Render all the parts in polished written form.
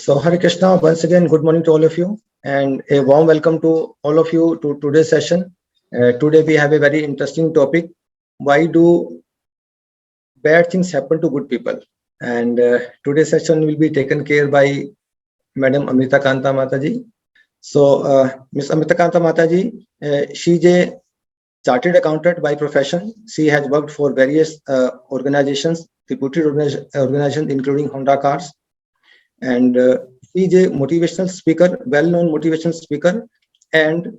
So Hare Krishna, once again, good morning to all of you and a warm welcome to all of you to today's session. Today we have a very interesting topic. Why do bad things happen to good people? And today's session will be taken care by Madam Amrita Kanta Mataji. So Ms. Amrita Kanta Mataji, she's a chartered accountant by profession. She has worked for various organizations, reputed organizations including Honda Cars, and she is a motivational speaker, well-known motivational speaker, and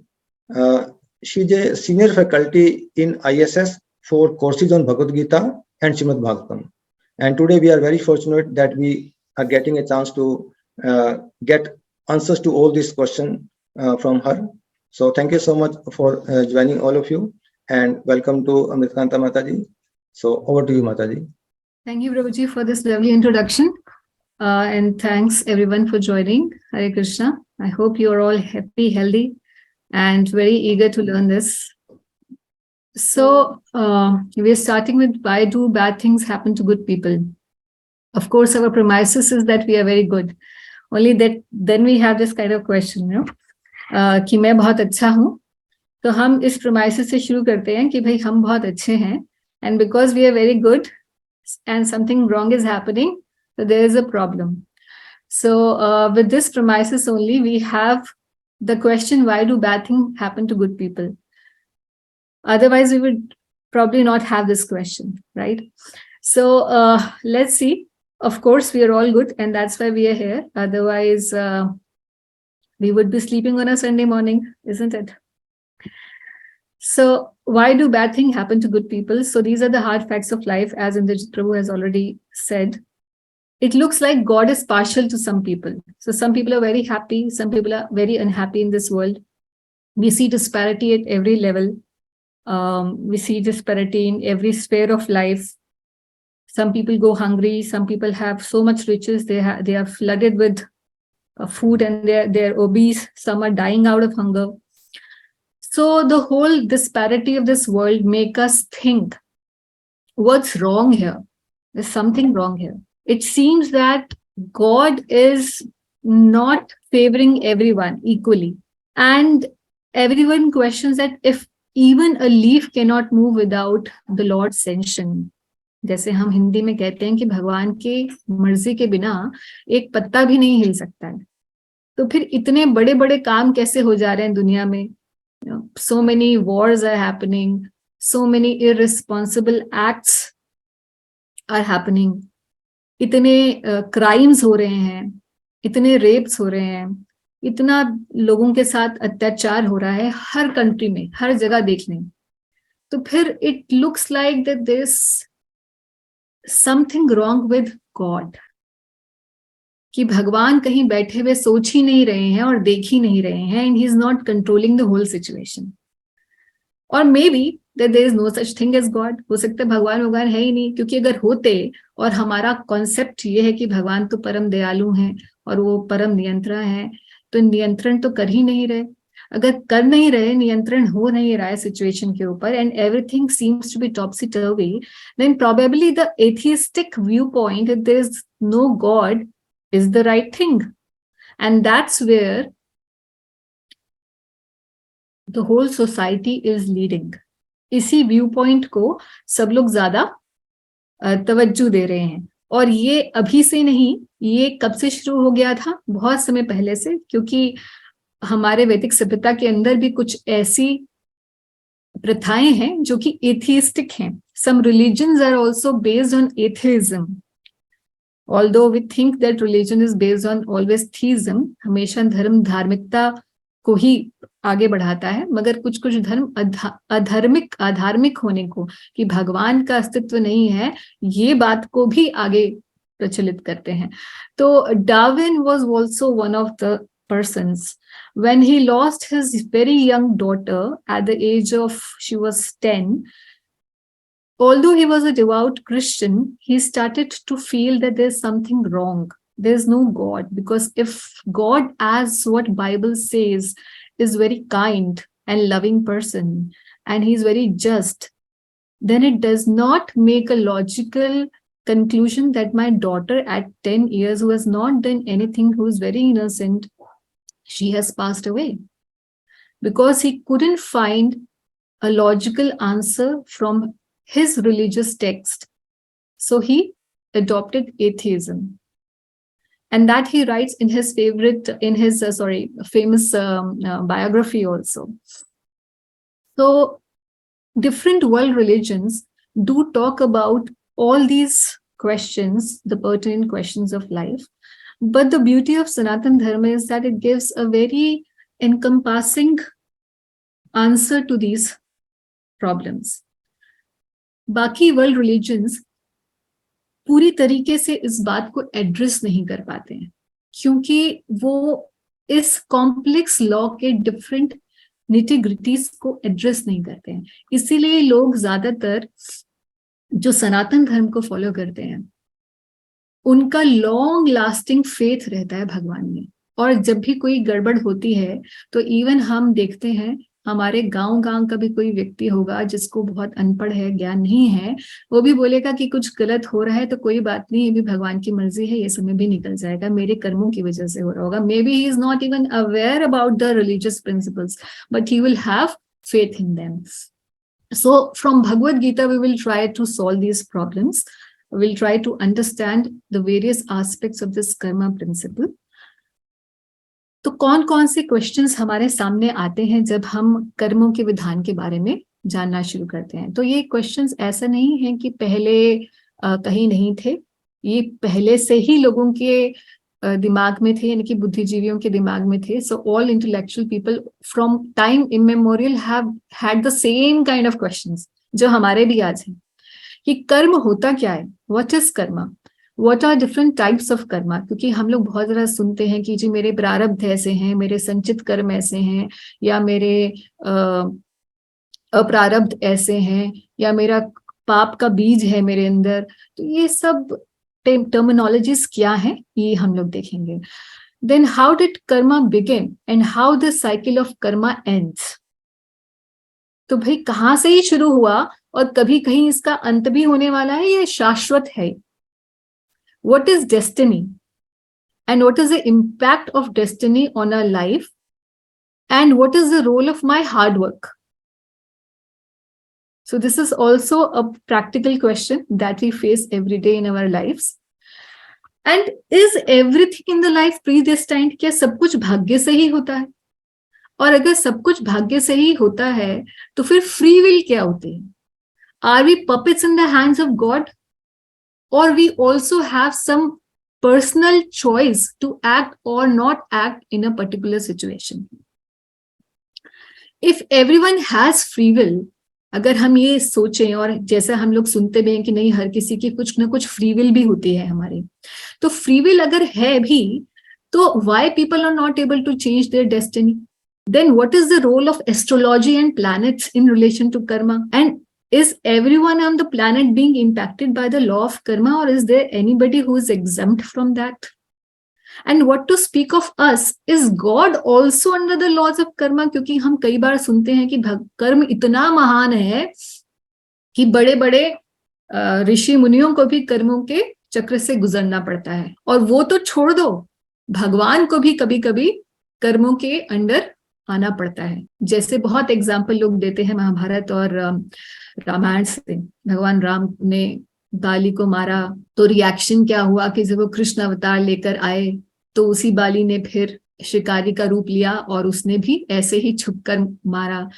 she is a senior faculty in ISS for courses on Bhagavad Gita and Srimad Bhagavatam. And today we are very fortunate that we are getting a chance to get answers to all these questions from her. So thank you so much for joining all of you, and welcome to Amrita Kanta Mataji. So over to you, Mataji. Thank you, Prabhuji, for this lovely introduction. And thanks everyone for joining. Hare Krishna. I hope you are all happy, healthy, and very eager to learn this. So we are starting with why do bad things happen to good people? Of course, our premises is that we are very good. Only that then we have this kind of question, you know, कि मैं बहुत अच्छा हूँ. तो हम इस premises से शुरू करते हैं कि भाई हम बहुत अच्छे हैं, and because we are very good and something wrong is happening, so there is a problem. So with this premises only, we have the question, why do bad things happen to good people? Otherwise, we would probably not have this question, right? So let's see. Of course, we are all good, and that's why we are here. Otherwise, we would be sleeping on a Sunday morning, isn't it? So why do bad things happen to good people? So these are the hard facts of life, as Indrajit Prabhu has already said. It looks like God is partial to some people. So some people are very happy, some people are very unhappy in this world. We see disparity at every level. We see disparity in every sphere of life. Some people go hungry, some people have so much riches, they are flooded with food and they're obese, some are dying out of hunger. So the whole disparity of this world make us think, what's wrong here? There's something wrong here. It seems that God is not favoring everyone equally. And everyone questions that if even a leaf cannot move without the Lord's sanction. जैसे हम हिंदी में कहते हैं कि भगवान के मर्जी के बिना एक पत्ता भी नहीं हिल सकता है. तो फिर इतने बड़े बड़े काम कैसे हो जा रहे हैं दुनिया में? So many wars are happening, so many irresponsible acts are happening. इतने क्राइम्स हो रहे हैं, इतने रेप्स हो रहे हैं, इतना लोगों के साथ अत्याचार हो रहा है हर कंट्री में, हर जगह देख लें. तो फिर it looks like that there is something wrong with God, कि भगवान कहीं बैठे हुए सोच ही नहीं रहे हैं और देख ही नहीं रहे हैं, and he is not controlling the whole situation. और maybe that there is no such thing as God. हो सकता है भगवान है ही नहीं, क्योंकि अगर होते और हमारा कॉन्सेप्ट ये है कि भगवान तो परम दयालु हैं और वो परम नियंत्रण है, तो नियंत्रण तो कर ही नहीं रहे. अगर कर नहीं रहे, नियंत्रण हो नहीं रहा है सिचुएशन के ऊपर, and everything seems to be topsy turvy, then probably the atheistic viewpoint that there is no God is the right thing, and that's where the whole society is leading. इसी viewpoint को सब लोग ज्यादा तवज्जो दे रहे हैं. और ये अभी से नहीं, ये कब से शुरू हो गया था? बहुत समय पहले से, क्योंकि हमारे वैदिक सभ्यता के अंदर भी कुछ ऐसी प्रथाएं हैं जो कि एथियस्टिक हैं. Some religions are also based on atheism, although we think that religion is based on always theism. हमेशा धर्म धार्मिकता को ही आगे बढ़ाता है, मगर कुछ कुछ धर्म अधार्मिक होने को, कि भगवान का अस्तित्व नहीं है, ये बात को भी आगे प्रचलित करते हैं. तो Darwin was also one of the persons. When he lost his very young daughter at the age of, she was 10, although he was a devout Christian, he started to feel that there's something wrong. There's no God, because if God, as what Bible says, is very kind and loving person, and he's very just, then it does not make a logical conclusion that my daughter at 10 years, who has not done anything, who is very innocent, she has passed away. Because he couldn't find a logical answer from his religious text. So he adopted atheism. And that he writes in his famous biography also. So different world religions do talk about all these questions, the pertinent questions of life. But the beauty of Sanatan Dharma is that it gives a very encompassing answer to these problems. बाकी world religions पूरी तरीके से इस बात को address नहीं कर पाते हैं, क्योंकि वो इस कॉम्प्लेक्स लॉ के डिफरेंट निटी-ग्रिटीज को एड्रेस नहीं करते हैं. इसीलिए लोग ज्यादातर जो सनातन धर्म को फॉलो करते हैं, उनका लॉन्ग लास्टिंग फेथ रहता है भगवान में. और जब भी कोई गड़बड़ होती है तो इवन हम देखते हैं, हमारे गांव का भी कोई व्यक्ति होगा जिसको बहुत अनपढ़ है, ज्ञान नहीं है, वो भी बोलेगा कि कुछ गलत हो रहा है तो कोई बात नहीं, ये भी भगवान की मर्जी है, ये समय भी निकल जाएगा, मेरे कर्मों की वजह से हो रहा होगा. May be he is not even aware about the religious principles, but he will have faith in them. So from Bhagavad Gita, we will try to solve these problems. We'll try to understand the various aspects of this karma principle. तो कौन कौन से questions हमारे सामने आते हैं जब हम कर्मों के विधान के बारे में जानना शुरू करते हैं. तो ये क्वेश्चंस ऐसा नहीं है कि पहले कहीं नहीं थे, ये पहले से ही लोगों के दिमाग में थे, यानी कि बुद्धिजीवियों के दिमाग में थे. So all intellectual people from time immemorial have had the same kind of questions जो हमारे भी आज हैं, कि कर्म होता क्या है, what is karma, what are different types of karma. क्योंकि हम लोग बहुत ज्यादा सुनते हैं कि जी मेरे प्रारब्ध ऐसे हैं, मेरे संचित कर्म ऐसे हैं, या मेरे अप्रारब्ध ऐसे हैं, या मेरा पाप का बीज है मेरे अंदर. तो ये सब टर्मिनोलॉजीज क्या है, ये हम लोग देखेंगे. Then how did karma begin and how the cycle of karma ends. तो भाई कहाँ से ही शुरू हुआ और कभी कहीं इसका अंत भी होने वाला है, ये शाश्वत है. What is destiny and what is the impact of destiny on our life, and what is the role of my hard work? So this is also a practical question that we face every day in our lives. And is everything in the life predestined? क्या सब कुछ भाग्य से ही होता है? और अगर सब कुछ भाग्य से ही होता है तो फिर फ्री विल क्या होती है? Are we puppets in the hands of God? Or we also have some personal choice to act or not act in a particular situation. If everyone has free will, अगर हम ये सोचें, और जैसा हम लोग सुनते भी हैं कि नहीं हर किसी की कुछ ना कुछ फ्री विल भी होती है हमारी, तो फ्री विल अगर है भी तो why people are not able to change their destiny? Then what is the role of astrology and planets in relation to karma? And is everyone on the planet being impacted by the law of karma, or is there anybody who is exempt from that? And what to speak of us? Is God also under the laws of karma? क्योंकि हम कई बार सुनते हैं कि कर्म इतना महान है कि बड़े बड़े ऋषि मुनियों को भी कर्मों के चक्र से गुजरना पड़ता है. और वो तो छोड़ दो, भगवान को भी कभी कभी कर्मों के अंडर आना पड़ता है. जैसे बहुत एग्जाम्पल लोग देते हैं महाभारत और रामायण से. भगवान राम ने बाली को मारा तो रिएक्शन क्या हुआ कि जब वो कृष्ण अवतार लेकर आए तो उसी बाली ने फिर शिकारी का रूप लिया और उसने भी ऐसे ही छुपकर मारा.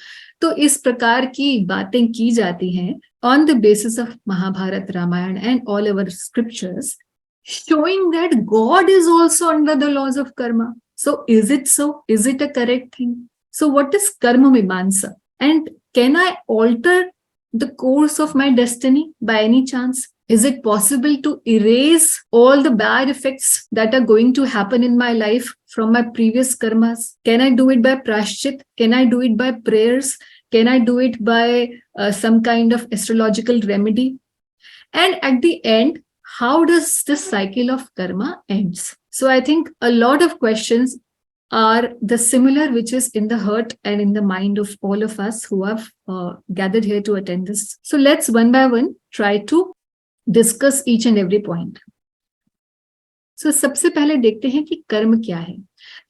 तो इस प्रकार की बातें की जाती हैं on the basis of Mahabharata, Ramayana and all our scriptures, showing that God is also under the laws of karma. So is it so? Is it a correct thing? So what is karma mimamsa? And can I alter the course of my destiny by any chance? Is it possible to erase all the bad effects that are going to happen in my life from my previous karmas? Can I do it by prashchit? Can I do it by prayers? Can I do it by some kind of astrological remedy? And at the end, how does this cycle of karma ends? So I think a lot of questions are the similar which is in the heart and in the mind of all of us who have gathered here to attend this. So let's one by one try to discuss each and every point. So सबसे पहले देखते हैं कि कर्म क्या है.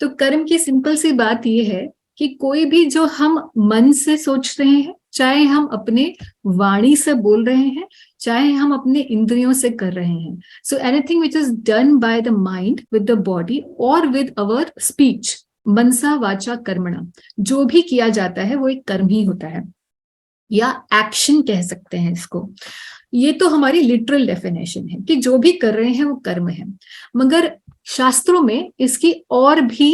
तो कर्म की सिंपल सी बात यह है कि कोई भी जो हम मन से सोच रहे हैं, चाहे हम अपने वाणी से बोल रहे हैं, चाहे हम अपने इंद्रियों से कर रहे हैं. So anything which is done by the mind, with the body or with our speech, मनसा वाचा कर्मणा, जो भी किया जाता है वो एक कर्म ही होता है, या एक्शन कह सकते हैं इसको. ये तो हमारी लिटरल डेफिनेशन है कि जो भी कर रहे हैं वो कर्म है. मगर शास्त्रों में इसकी और भी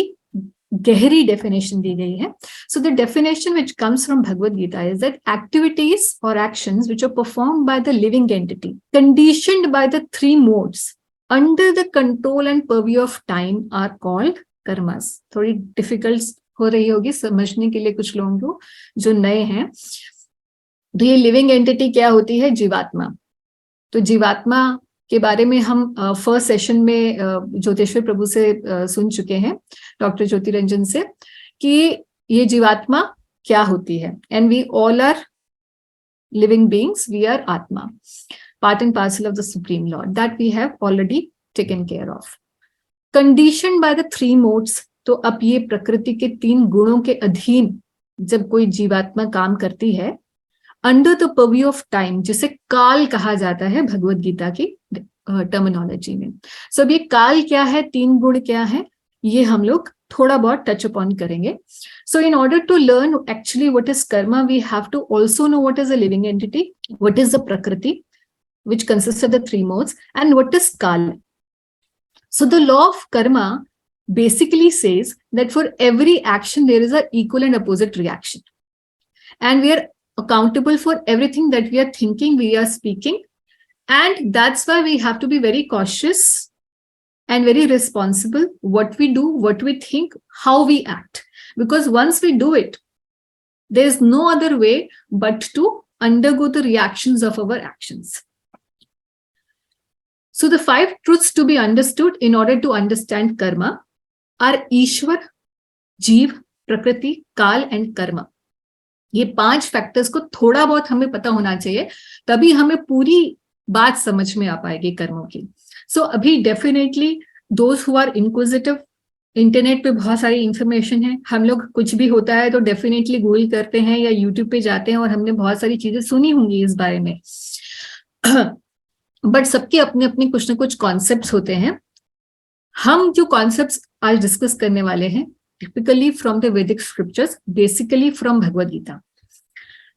गहरी डेफिनेशन दी गई है. So the definition which comes from Bhagavad Gita is that activities or actions which are performed by the living entity, conditioned by the three modes, under the control and purview of time, are called karmas. थोड़ी difficult हो रही होगी समझने के लिए कुछ लोगों को जो नए हैं. तो ये लिविंग एंटिटी क्या होती है? जीवात्मा. तो जीवात्मा के बारे में हम फर्स्ट सेशन में ज्योतिश्वर प्रभु से सुन चुके हैं, डॉक्टर ज्योति रंजन से, कि ये जीवात्मा क्या होती है. And we all are living beings, we are atma, part and parcel of the supreme lord, that we have already taken care of. Conditioned by the three modes, तो अब ये प्रकृति के 3 गुणों के अधीन जब कोई जीवात्मा काम करती है, under the purview of time, जिसे काल कहा जाता है भगवत गीता की टर्मिनोलॉजी में. सो अब ये काल क्या है, 3 गुण क्या है, ये हम लोग थोड़ा बहुत टच अपॉन करेंगे. So in order to learn actually what is karma, we have to also know what is a living entity, what is the prakriti which consists of the 3 modes, and what is kala. So the law of karma basically says that for every action there is an equal and opposite reaction, and we are accountable for everything that we are thinking, we are speaking, and that's why we have to be very cautious and very responsible what we do, what we think, how we act, because once we do it, there is no other way but to undergo the reactions of our actions. So the 5 truths to be understood in order to understand karma are Ishwar, Jeev, Prakriti, Kal and Karma. ये 5 factors को थोड़ा बहुत हमें पता होना चाहिए, तभी हमें पूरी बात समझ में आ पाएगी कर्मों की. सो अभी definitely those who are inquisitive, internet पे बहुत सारी इंफॉर्मेशन है, हम लोग कुछ भी होता है तो डेफिनेटली गूगल करते हैं या यूट्यूब पे जाते हैं, और हमने बहुत सारी चीजें सुनी होंगी इस बारे में. बट सबके अपने अपने कुछ ना कुछ कॉन्सेप्ट्स होते हैं. हम जो कॉन्सेप्ट्स आज डिस्कस करने वाले हैं, typically from the Vedic scriptures, basically from Bhagavad Gita.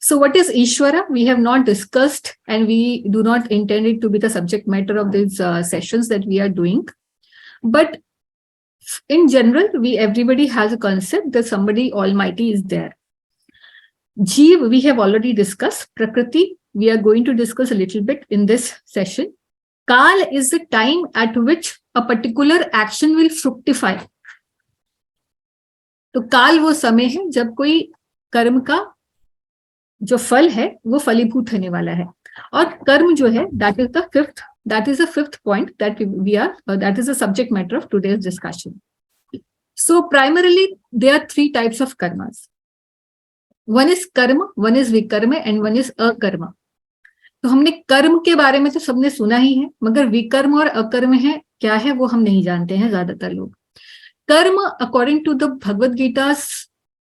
So what is Ishvara? We have not discussed, and we do not intend it to be the subject matter of these sessions that we are doing. But in general, everybody has a concept that somebody almighty is there. Jeev, we have already discussed. Prakriti, we are going to discuss a little bit in this session. Kal is the time at which a particular action will fructify. तो काल वो समय है जब कोई कर्म का जो फल है वो फलीभूत होने वाला है. और कर्म जो है, that is the fifth point that that is the subject matter of today's discussion. So primarily there are 3 types of karmas. One is karma, one is vikarma and one is akarma. तो हमने कर्म के बारे में तो सबने सुना ही है, मगर विकर्म और अकर्म है क्या है वो हम नहीं जानते हैं ज्यादातर लोग. Karma according to the Bhagavad Gita's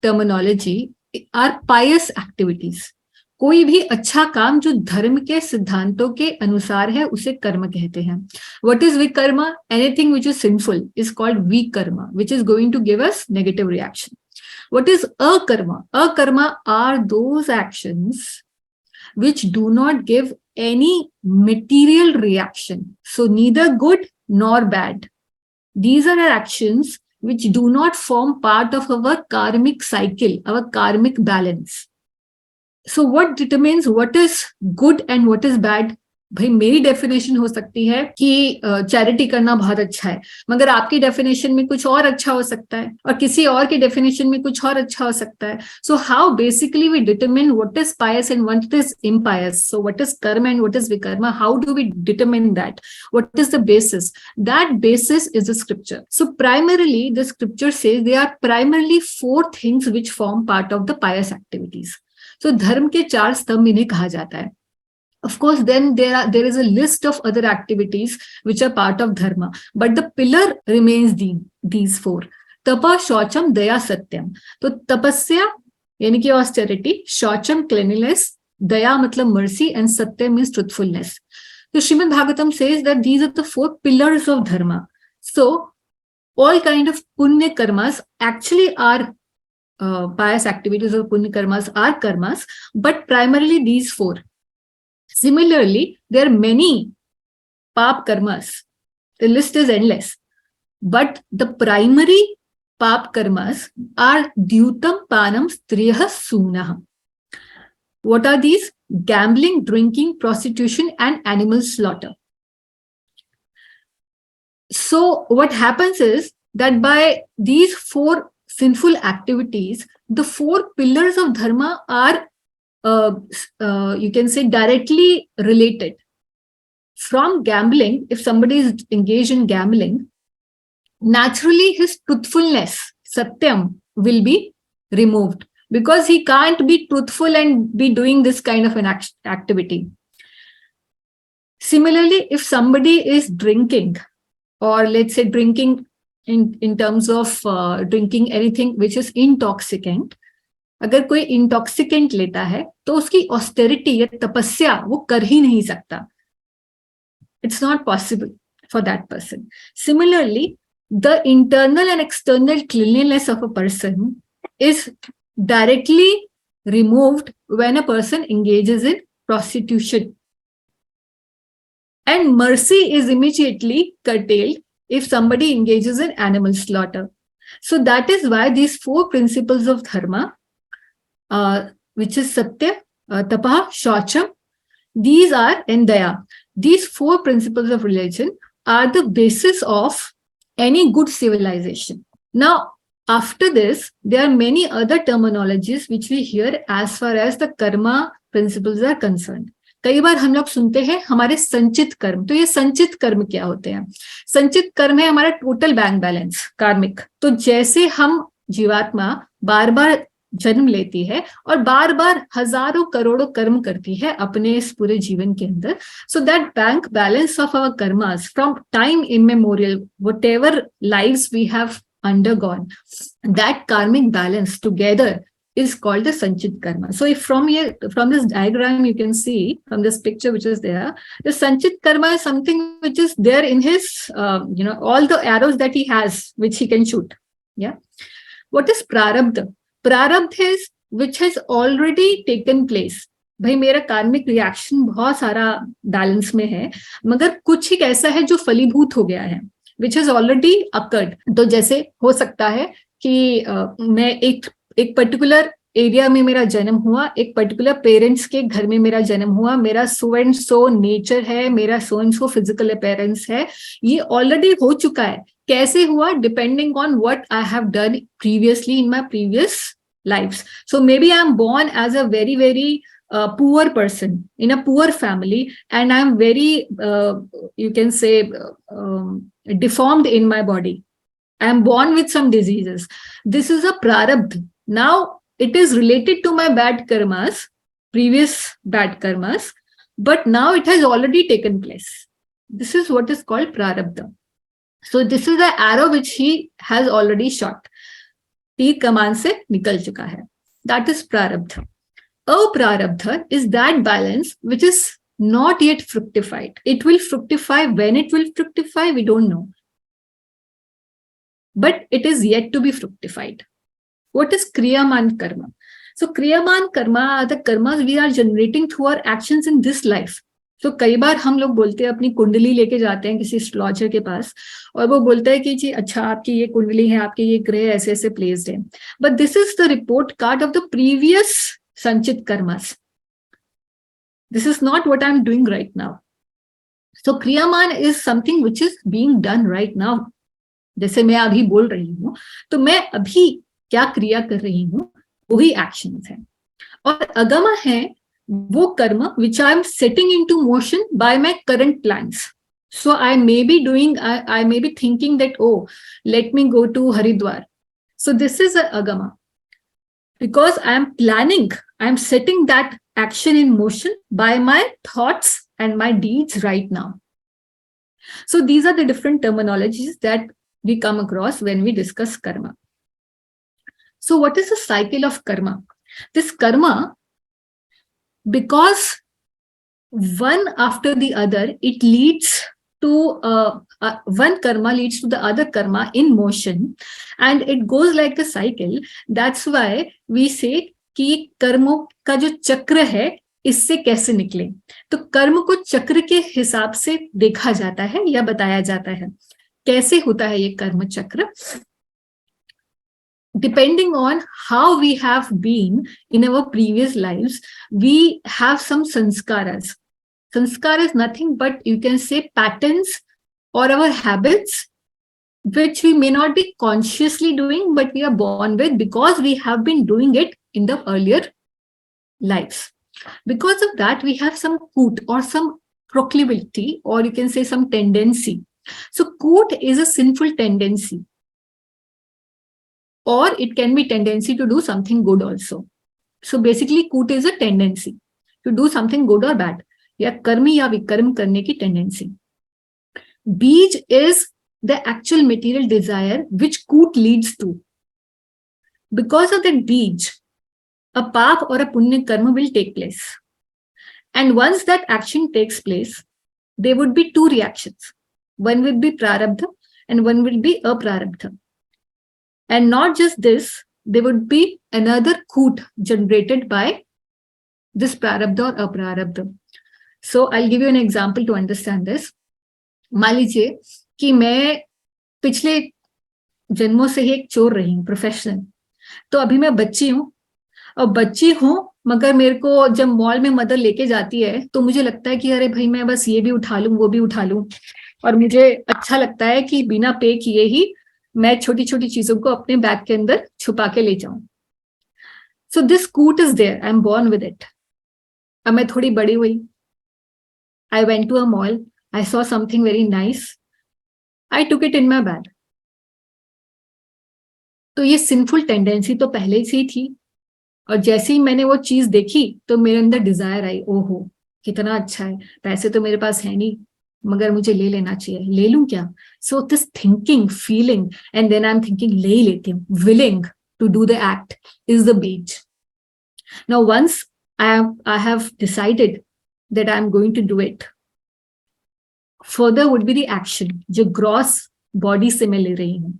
terminology are pious activities. कोई भी अच्छा काम जो धर्म के सिद्धांतों के अनुसार है उसे कर्म कहते हैं. What is vikarma? Anything which is sinful is called vikarma, which is going to give us negative reaction. What is akarma? Akarma are those actions which do not give any material reaction. So neither good nor bad. These are actions which do not form part of our karmic cycle, our karmic balance. So what determines what is good and what is bad? भाई मेरी definition हो सकती है कि charity करना बहुत अच्छा है, मगर आपकी डेफिनेशन में कुछ और अच्छा हो सकता है, और किसी और की डेफिनेशन में कुछ और अच्छा हो सकता है. So how basically we determine what is pious and what is impious. So what is karma and what is vikarma, how do we determine that? What is the basis? That basis is the scripture. So primarily the scripture says they are primarily 4 things which form part of the pious activities. So धर्म के 4 स्तंभ इन्हें कहा जाता है. Of course, then there is a list of other activities which are part of dharma, but the pillar remains these four. Tapa, Shaucham, Daya, Satyam. So tapasya यानी कि austerity, Shaucham cleanliness, Daya matlab mercy, and Satyam means truthfulness. So Srimad Bhagavatam says that these are the four pillars of dharma. So all kind of punya karmas actually are pious activities, or punya karmas are karmas, but primarily these four. Similarly, there are many pap karmas. The list is endless. But the primary pap karmas are dyutam, panam, striyah, sunah. What are these? Gambling, drinking, prostitution, and animal slaughter. So what happens is that by these four sinful activities, the four pillars of dharma are you can say directly related. From gambling, if somebody is engaged in gambling, naturally his truthfulness, satyam, will be removed, because he can't be truthful and be doing this kind of an activity. Similarly, if somebody is drinking, or let's say drinking in terms of drinking anything which is intoxicant, अगर कोई intoxicant लेता है तो उसकी austerity या तपस्या वो कर ही नहीं सकता. It's not possible for that person. Similarly, the internal and external cleanliness of a person is directly removed when a person engages in prostitution, and mercy is immediately curtailed if somebody engages in animal slaughter. So that is why these four principles of dharma, which is Satya, Tapa, Shaucham, these are, and Daya, these four principles of religion are the basis of any good civilization. Now, after this, there are many other terminologies which we hear as far as the karma principles are concerned. कई बार हम लोग सुनते हैं हमारे संचित कर्म. तो ये संचित कर्म क्या होते हैं? संचित कर्म है हमारा टोटल बैंक बैलेंस, कार्मिक. तो जैसे हम जीवात्मा बार बार जन्म लेती है और बार बार हजारों करोड़ों कर्म करती है अपने इस पूरे जीवन के अंदर, so that bank balance of our karmas from time immemorial, whatever lives we have undergone, that karmic balance together is called the sanchit karma. So if from this diagram you can see, from this picture which is there, the sanchit karma is something which is there in his all the arrows that he has which he can shoot. Yeah. What is prarabdha? Prarabdha is which has already taken place. भाई मेरा कार्मिक reaction बहुत सारा balance में है, मगर कुछ एक ऐसा है जो फलीभूत हो गया है, which has already occurred. तो जैसे हो सकता है कि मैं एक पर्टिकुलर एरिया में मेरा जन्म हुआ, एक पर्टिकुलर पेरेंट्स के घर में मेरा जन्म हुआ, मेरा सो एंड सो नेचर है, मेरा so and so physical appearance है, ये ऑलरेडी हो चुका है. कैसे हुआ? Depending on what I have done previously in my previous lives. So maybe I am born as a very very poor person in a poor family, and I'm very you can say deformed in my body. I am born with some diseases. This is a prarabdha. Now it is related to my bad karmas, previous bad karmas, but now it has already taken place. This is what is called prarabdha. So this is the arrow which he has already shot. तीर कमान से निकल चुका है. That is prarabdha. Aprarabdha is that balance which is not yet fructified. It will fructify. When it will fructify, we don't know. But it is yet to be fructified. What is Kriyaman karma? So Kriyaman karma are the karmas we are generating through our actions in this life. So कई बार हम लोग बोलते हैं, अपनी कुंडली लेके जाते हैं किसी एस्ट्रोलॉजर के पास, और वो बोलता है कि जी अच्छा आपकी ये कुंडली है, आपके ये ग्रह ऐसे ऐसे प्लेस्ड है. But this is the report card of the previous sanchit karmas. This is not what I'm doing right now. So Kriyaman is something which is being done right now. जैसे मैं अभी बोल रही हूँ, तो मैं अभी क्या क्रिया कर रही हूँ, वही एक्शंस है. और अगमा है वो कर्म which I am setting into motion by my current plans. So I may be doing, I may be thinking that, oh, let me go to Haridwar. So this is a agama. because I am planning, I am setting that action in motion by my thoughts and my deeds right now. So these are the different terminologies that we come across when we discuss karma. So what is the cycle of karma? This karma, because one after the other, it leads to one karma leads to the other karma in motion, and it goes like a cycle. That's why we say कि कर्मों का जो चक्र है इससे कैसे निकले. तो कर्म को चक्र के हिसाब से देखा जाता है या बताया जाता है. कैसे होता है ये कर्म चक्र? Depending on how we have been in our previous lives, we have some sanskaras. Sanskara is nothing but, you can say, patterns or our habits, which we may not be consciously doing, but we are born with because we have been doing it in the earlier lives. Because of that, we have some koot or some proclivity, or you can say some tendency. So koot is a sinful tendency, or it can be tendency to do something good also. So basically koot is a tendency to do something good or bad, या कर्म या विकर्म करने की tendency. बीज is the actual material desire which koot leads to. Because of that beej, a paap or a punya karma will take place. And once that action takes place, there would be two reactions. One will be prarabdha and one will be aprarabdha. And not just this, there would be another koot generated by this prarabdha or aprarabdha. So I'll give you an example to understand this. मान लीजिए कि मैं पिछले जन्मों से ही एक चोर रही हूँ, प्रोफेशनल. तो अभी मैं बच्ची हूँ, और बच्ची हूँ मगर मेरे को जब मॉल में मदर लेके जाती है तो मुझे लगता है कि अरे भाई मैं बस ये भी उठा लूं वो भी उठा लूं, और मुझे अच्छा लगता है कि बिना पे किए ही मैं छोटी छोटी चीजों को अपने बैग के अंदर छुपा के ले जाऊं. So this cut is there, I am born with it. अब मैं थोड़ी बड़ी हुई, I went to a mall, I saw something very nice, I took it in my bag. तो ये सिंफुल टेंडेंसी तो पहले से ही थी, और जैसे ही मैंने वो चीज देखी तो मेरे अंदर डिजायर आई, ओहो कितना अच्छा है, पैसे तो मेरे पास है नहीं मगर मुझे ले लेना चाहिए, ले लूं क्या? So this thinking, feeling, and then I am thinking ले ही लेती हूँ, willing to do the act is the beej. Now once I have decided that I'm going to do it. Further would be the action, जो gross body से मैं ले रही हूँ.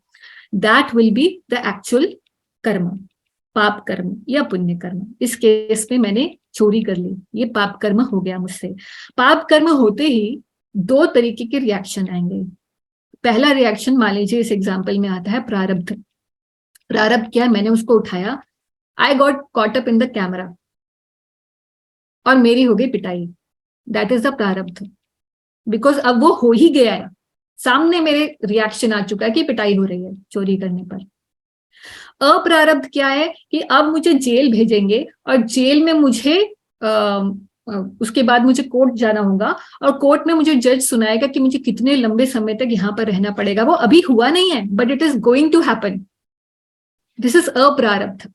That will be the actual कर्म, पाप कर्म या पुण्य कर्म. इस केस में मैंने चोरी कर ली, ये पाप कर्म हो गया मुझसे. पाप कर्म होते ही दो तरीके के रिएक्शन आएंगे. पहला रिएक्शन मान लीजिए इस एग्जाम्पल में आता है प्रारब्ध. प्रारब्ध क्या है? मैंने उसको उठाया, I got caught up in the camera, और मेरी हो गई पिटाई. दैट इज द प्रारब्ध. बिकॉज अब वो हो ही गया है, सामने मेरे रिएक्शन आ चुका है कि पिटाई हो रही है चोरी करने पर. अप्रारब्ध क्या है कि अब मुझे जेल भेजेंगे, और जेल में मुझे उसके बाद मुझे कोर्ट जाना होगा, और कोर्ट में मुझे जज सुनाएगा कि मुझे कितने लंबे समय तक यहाँ पर रहना पड़ेगा. वो अभी हुआ नहीं है, but it is going to happen. This is aprarabdha.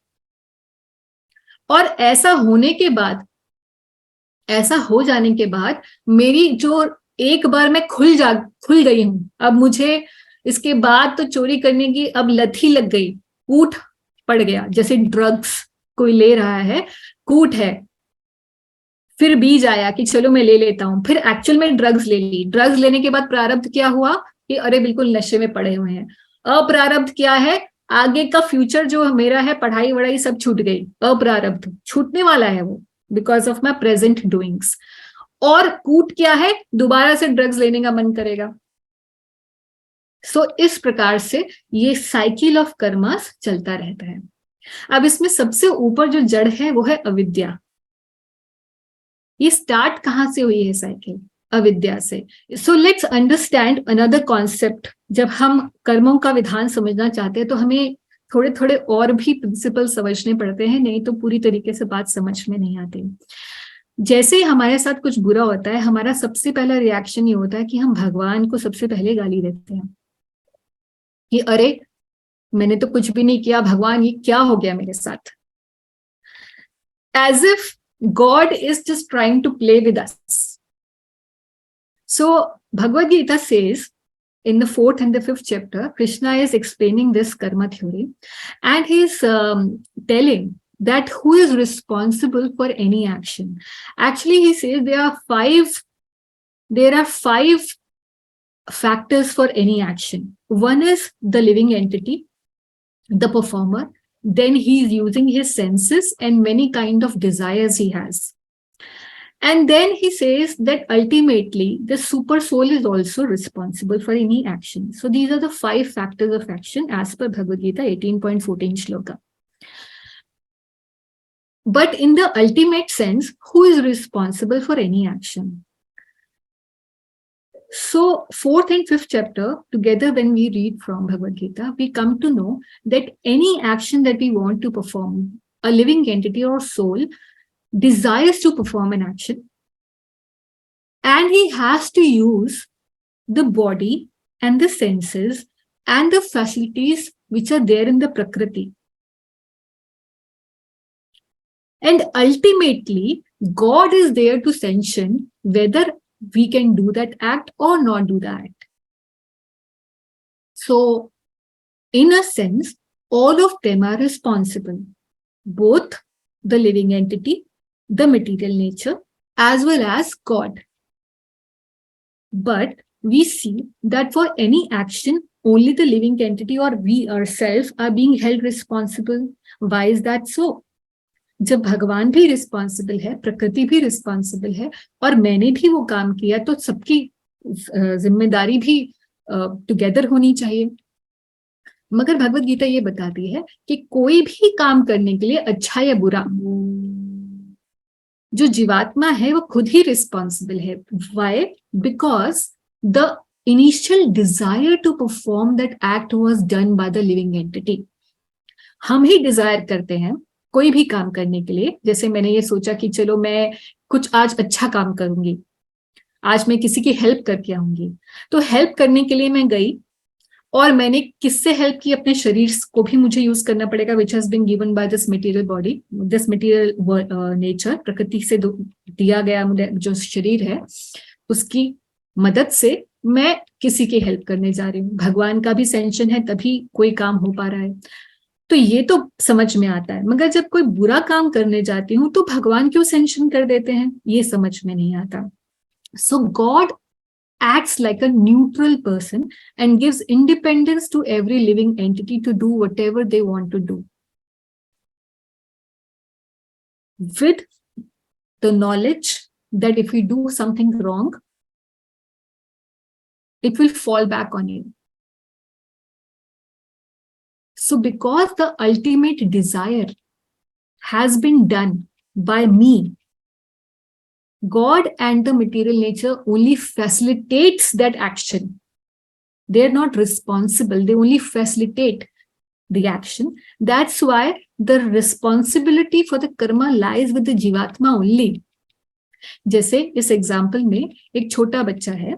और ऐसा होने के बाद, ऐसा हो जाने के बाद मेरी जो एक बार मैं खुल गई हूं, अब मुझे इसके बाद तो चोरी करने की अब लत ही लग गई, कूट पड़ गया. जैसे ड्रग्स कोई ले रहा है, कूट है, फिर बीज आया कि चलो मैं ले लेता हूं, फिर एक्चुअल में ड्रग्स ले ली. ड्रग्स लेने के बाद प्रारब्ध क्या हुआ कि अरे बिल्कुल नशे में पड़े हुए हैं. अप्रारब्ध क्या है? आगे का फ्यूचर जो मेरा है, पढ़ाई वढ़ाई सब छूट गई. अप्रारब्ध छूटने वाला है वो, because of my present doings. और कूट क्या है? दोबारा से ड्रग्स लेने का मन करेगा. सो इस प्रकार से ये साइकिल ऑफ कर्मास चलता रहता है. अब इसमें सबसे ऊपर जो जड़ है वो है अविद्या. ये स्टार्ट कहां से हुई है साइकिल? अविद्या से. So let's understand another concept. जब हम कर्मों का विधान समझना चाहते हैं तो हमें थोड़े थोड़े और भी प्रिंसिपल समझने पड़ते हैं, नहीं तो पूरी तरीके से बात समझ में नहीं आती. जैसे ही हमारे साथ कुछ बुरा होता है, हमारा सबसे पहला रिएक्शन ये होता है कि हम भगवान को सबसे पहले गाली देते हैं कि अरे मैंने तो कुछ भी नहीं किया, भगवान ये क्या हो गया मेरे साथ. as if God is just trying to play with us. So Bhagavad Gita says in the 4th and the 5th chapter, Krishna is explaining this karma theory, and he's telling that who is responsible for any action. Actually, he says there are five factors for any action. One is the living entity, the performer. Then he is using his senses and many kind of desires he has. And then he says that ultimately the super soul is also responsible for any action. So these are the 5 factors of action as per Bhagavad Gita 18.14 shloka. But in the ultimate sense, who is responsible for any action? So 4th and 5th chapter, together when we read from Bhagavad Gita, we come to know that any action that we want to perform, a living entity or soul desires to perform an action, and he has to use the body and the senses and the facilities which are there in the Prakriti. And ultimately, God is there to sanction whether we can do that act or not do that act. So, in a sense, all of them are responsible, both the living entity, the material nature, as well as God. But we see that for any action, only the living entity or we ourselves are being held responsible. Why is that so? जब भगवान भी responsible है, प्रकृति भी responsible है, और मैंने भी वो काम किया, तो सबकी जिम्मेदारी भी टुगेदर होनी चाहिए. मगर भगवत गीता ये बताती है कि कोई भी काम करने के लिए अच्छा या बुरा, जो जीवात्मा है वो खुद ही रिस्पॉन्सिबल है. Why? Because the initial desire to perform that act was done by the living entity. हम ही डिजायर करते हैं कोई भी काम करने के लिए. जैसे मैंने ये सोचा कि चलो मैं कुछ आज अच्छा काम करूंगी, आज मैं किसी की हेल्प करके आऊंगी. तो हेल्प करने के लिए मैं गई और मैंने किससे हेल्प की? अपने शरीर को भी मुझे यूज करना पड़ेगा, which has been given by this material body, this material nature. प्रकृति से दिया गया मुझे जो शरीर है, उसकी मदद से मैं किसी की हेल्प करने जा रही हूँ. भगवान का भी सैंक्शन है, तभी कोई काम हो पा रहा है. तो ये तो समझ में आता है. मगर जब कोई बुरा काम करने जाती हूँ तो भगवान क्यों सैंक्शन कर देते हैं, ये समझ में नहीं आता. सो God acts like a neutral person and gives independence to every living entity to do whatever they want to do, with the knowledge that if we do something wrong, it will fall back on you. So because the ultimate desire has been done by me, God and the material nature only facilitates that action. They're not responsible. They only facilitate the action. That's why the responsibility for the karma lies with the jivatma only. जैसे इस example में एक छोटा बच्चा है,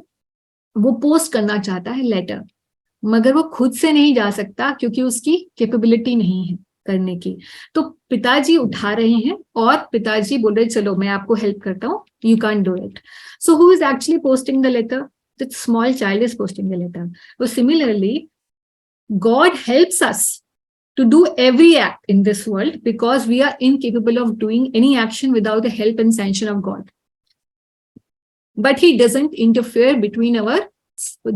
वो post करना चाहता है लेटर, मगर वो खुद से नहीं जा सकता क्योंकि उसकी कैपेबिलिटी नहीं है करने की. तो पिताजी उठा रहे हैं और पिताजी बोल रहे चलो मैं आपको हेल्प करता हूँ, you can do it. So who is actually posting the letter? The small child is posting the letter. तो similarly God helps us to do every act in this world because we are incapable of doing any action without the help and sanction of God. But he doesn't interfere between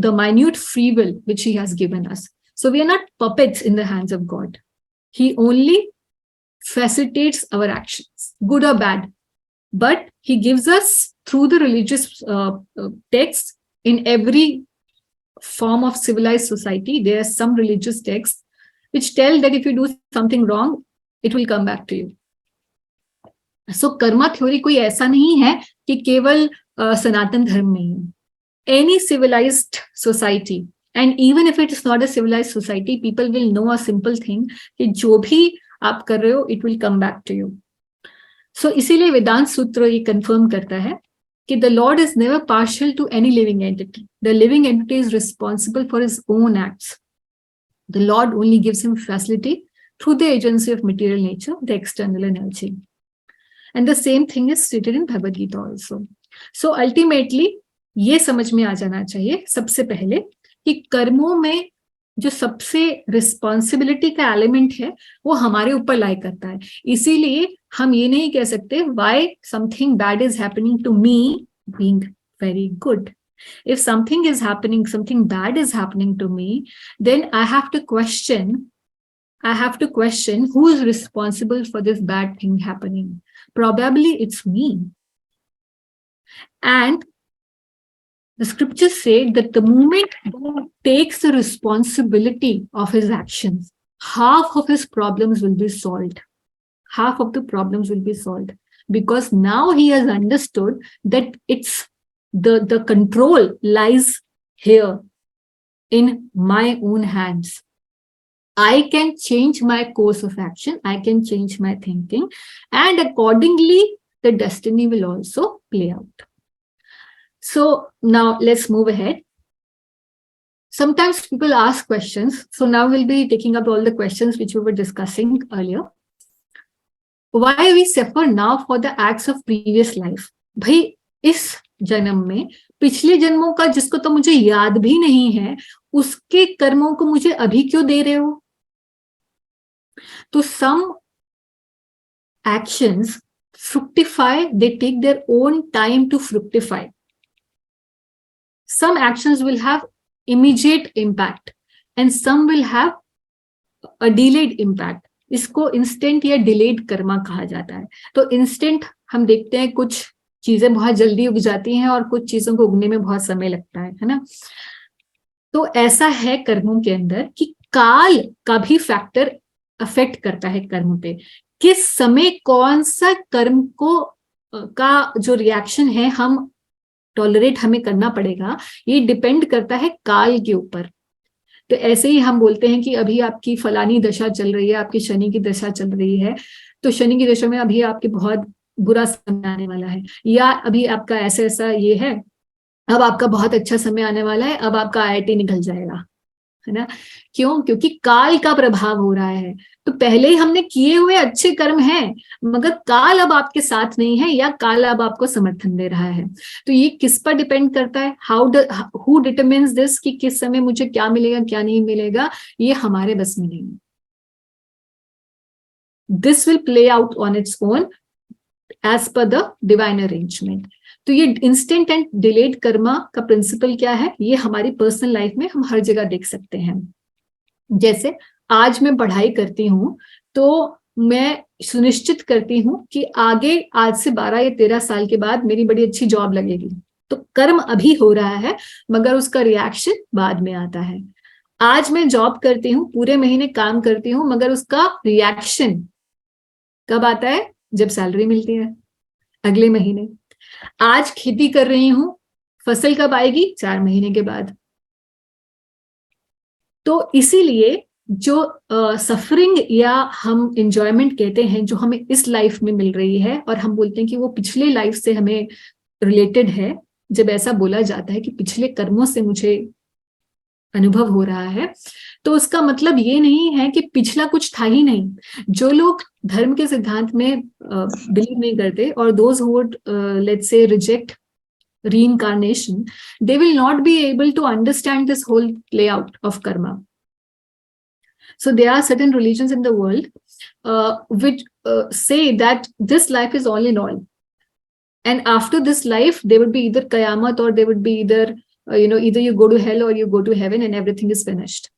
the minute free will which he has given us. So we are not puppets in the hands of God. He only facilitates our actions, good or bad. But he gives us through the religious texts. In every form of civilized society, there are some religious texts which tell that if you do something wrong, it will come back to you. So karma theory कोई ऐसा नहीं है कि केवल सनातन धर्म में ही. Any civilized society, and even if it is not a civilized society, people will know a simple thing कि जो भी आप कर रहे हो, it will come back to you. So इसीलिए वेदांत सूत्र ये confirm करता है कि the Lord is never partial to any living entity. The living entity is responsible for his own acts. The Lord only gives him facility through the agency of material nature, the external energy. And the same thing is stated in Bhagavad Gita also. So ultimately ये समझ में आ जाना चाहिए सबसे पहले कि कर्मों में जो सबसे रिस्पॉन्सिबिलिटी का एलिमेंट है वो हमारे ऊपर लाई करता है. इसीलिए हम ये नहीं कह सकते why something bad is happening to me being very good. If something is happening, something bad is happening to me, then I have to question who is responsible for this bad thing happening. Probably it's me. And the scriptures say that the moment God takes the responsibility of his actions, half of his problems will be solved. Half of the problems will be solved. Because now he has understood that it's the control lies here in my own hands. I can change my course of action. I can change my thinking. And accordingly, the destiny will also play out. So now let's move ahead. Sometimes people ask questions. So now we'll be taking up all the questions which we were discussing earlier. Why we suffer now for the acts of previous life? भाई इस जन्म में पिछले जन्मों का जिसको तो मुझे याद भी नहीं है उसके कर्मों को मुझे अभी क्यों दे रहे हो? तो some actions fructify, they take their own time to fructify. Some actions will have immediate impact and some will have a delayed impact. इसको इंस्टेंट या डिलेड कर्मा कहा जाता है. तो इंस्टेंट हम देखते हैं कुछ चीजें बहुत जल्दी उग जाती हैं और कुछ चीजों को उगने में बहुत समय लगता है ना. तो ऐसा है कर्मों के अंदर कि काल का भी फैक्टर अफेक्ट करता है कर्म पे. किस समय कौन सा कर्म को का जो रिएक्शन है हम टॉलरेट हमें करना पड़ेगा, ये डिपेंड करता है काल के ऊपर. तो ऐसे ही हम बोलते हैं कि अभी आपकी फलानी दशा चल रही है, आपकी शनि की दशा चल रही है, तो शनि की दशा में अभी आपके बहुत बुरा समय आने वाला है, या अभी आपका ऐसा ऐसा ये है, अब आपका बहुत अच्छा समय आने वाला है, अब आपका IIT निकल जाएगा, है ना. क्यों? क्योंकि काल का प्रभाव हो रहा है. तो पहले ही हमने किए हुए अच्छे कर्म हैं, मगर काल अब आपके साथ नहीं है या काल अब आपको समर्थन दे रहा है. तो ये किस पर डिपेंड करता है? हु डिटरमिन्स दिस कि किस समय मुझे क्या मिलेगा क्या नहीं मिलेगा, ये हमारे बस में नहीं है. This will play out on its own as per the divine arrangement. तो ये इंस्टेंट एंड डिलेड कर्मा का प्रिंसिपल क्या है, ये हमारी पर्सनल लाइफ में हम हर जगह देख सकते हैं. जैसे आज मैं पढ़ाई करती हूँ तो मैं सुनिश्चित करती हूँ कि आगे आज से 12 या 13 साल के बाद मेरी बड़ी अच्छी जॉब लगेगी. तो कर्म अभी हो रहा है मगर उसका रिएक्शन बाद में आता है. आज मैं जॉब करती हूँ, पूरे महीने काम करती हूँ, मगर उसका रिएक्शन कब आता है? जब सैलरी मिलती है अगले महीने. आज खेती कर रही हूं, फसल कब आएगी? 4 महीने के बाद. तो इसीलिए जो सफरिंग या हम एंजॉयमेंट कहते हैं जो हमें इस लाइफ में मिल रही है और हम बोलते हैं कि वो पिछले लाइफ से हमें रिलेटेड है, जब ऐसा बोला जाता है कि पिछले कर्मों से मुझे अनुभव हो रहा है, तो उसका मतलब ये नहीं है कि पिछला कुछ था ही नहीं. जो लोग धर्म के सिद्धांत में बिलीव नहीं करते और those who would let's say reject reincarnation, they will not be able to understand this whole layout of karma. So there are certain religions in the world which say that this life is all in all, and after this life there would be either kayamat or there would be either either you go to hell or you go to heaven and everything is finished.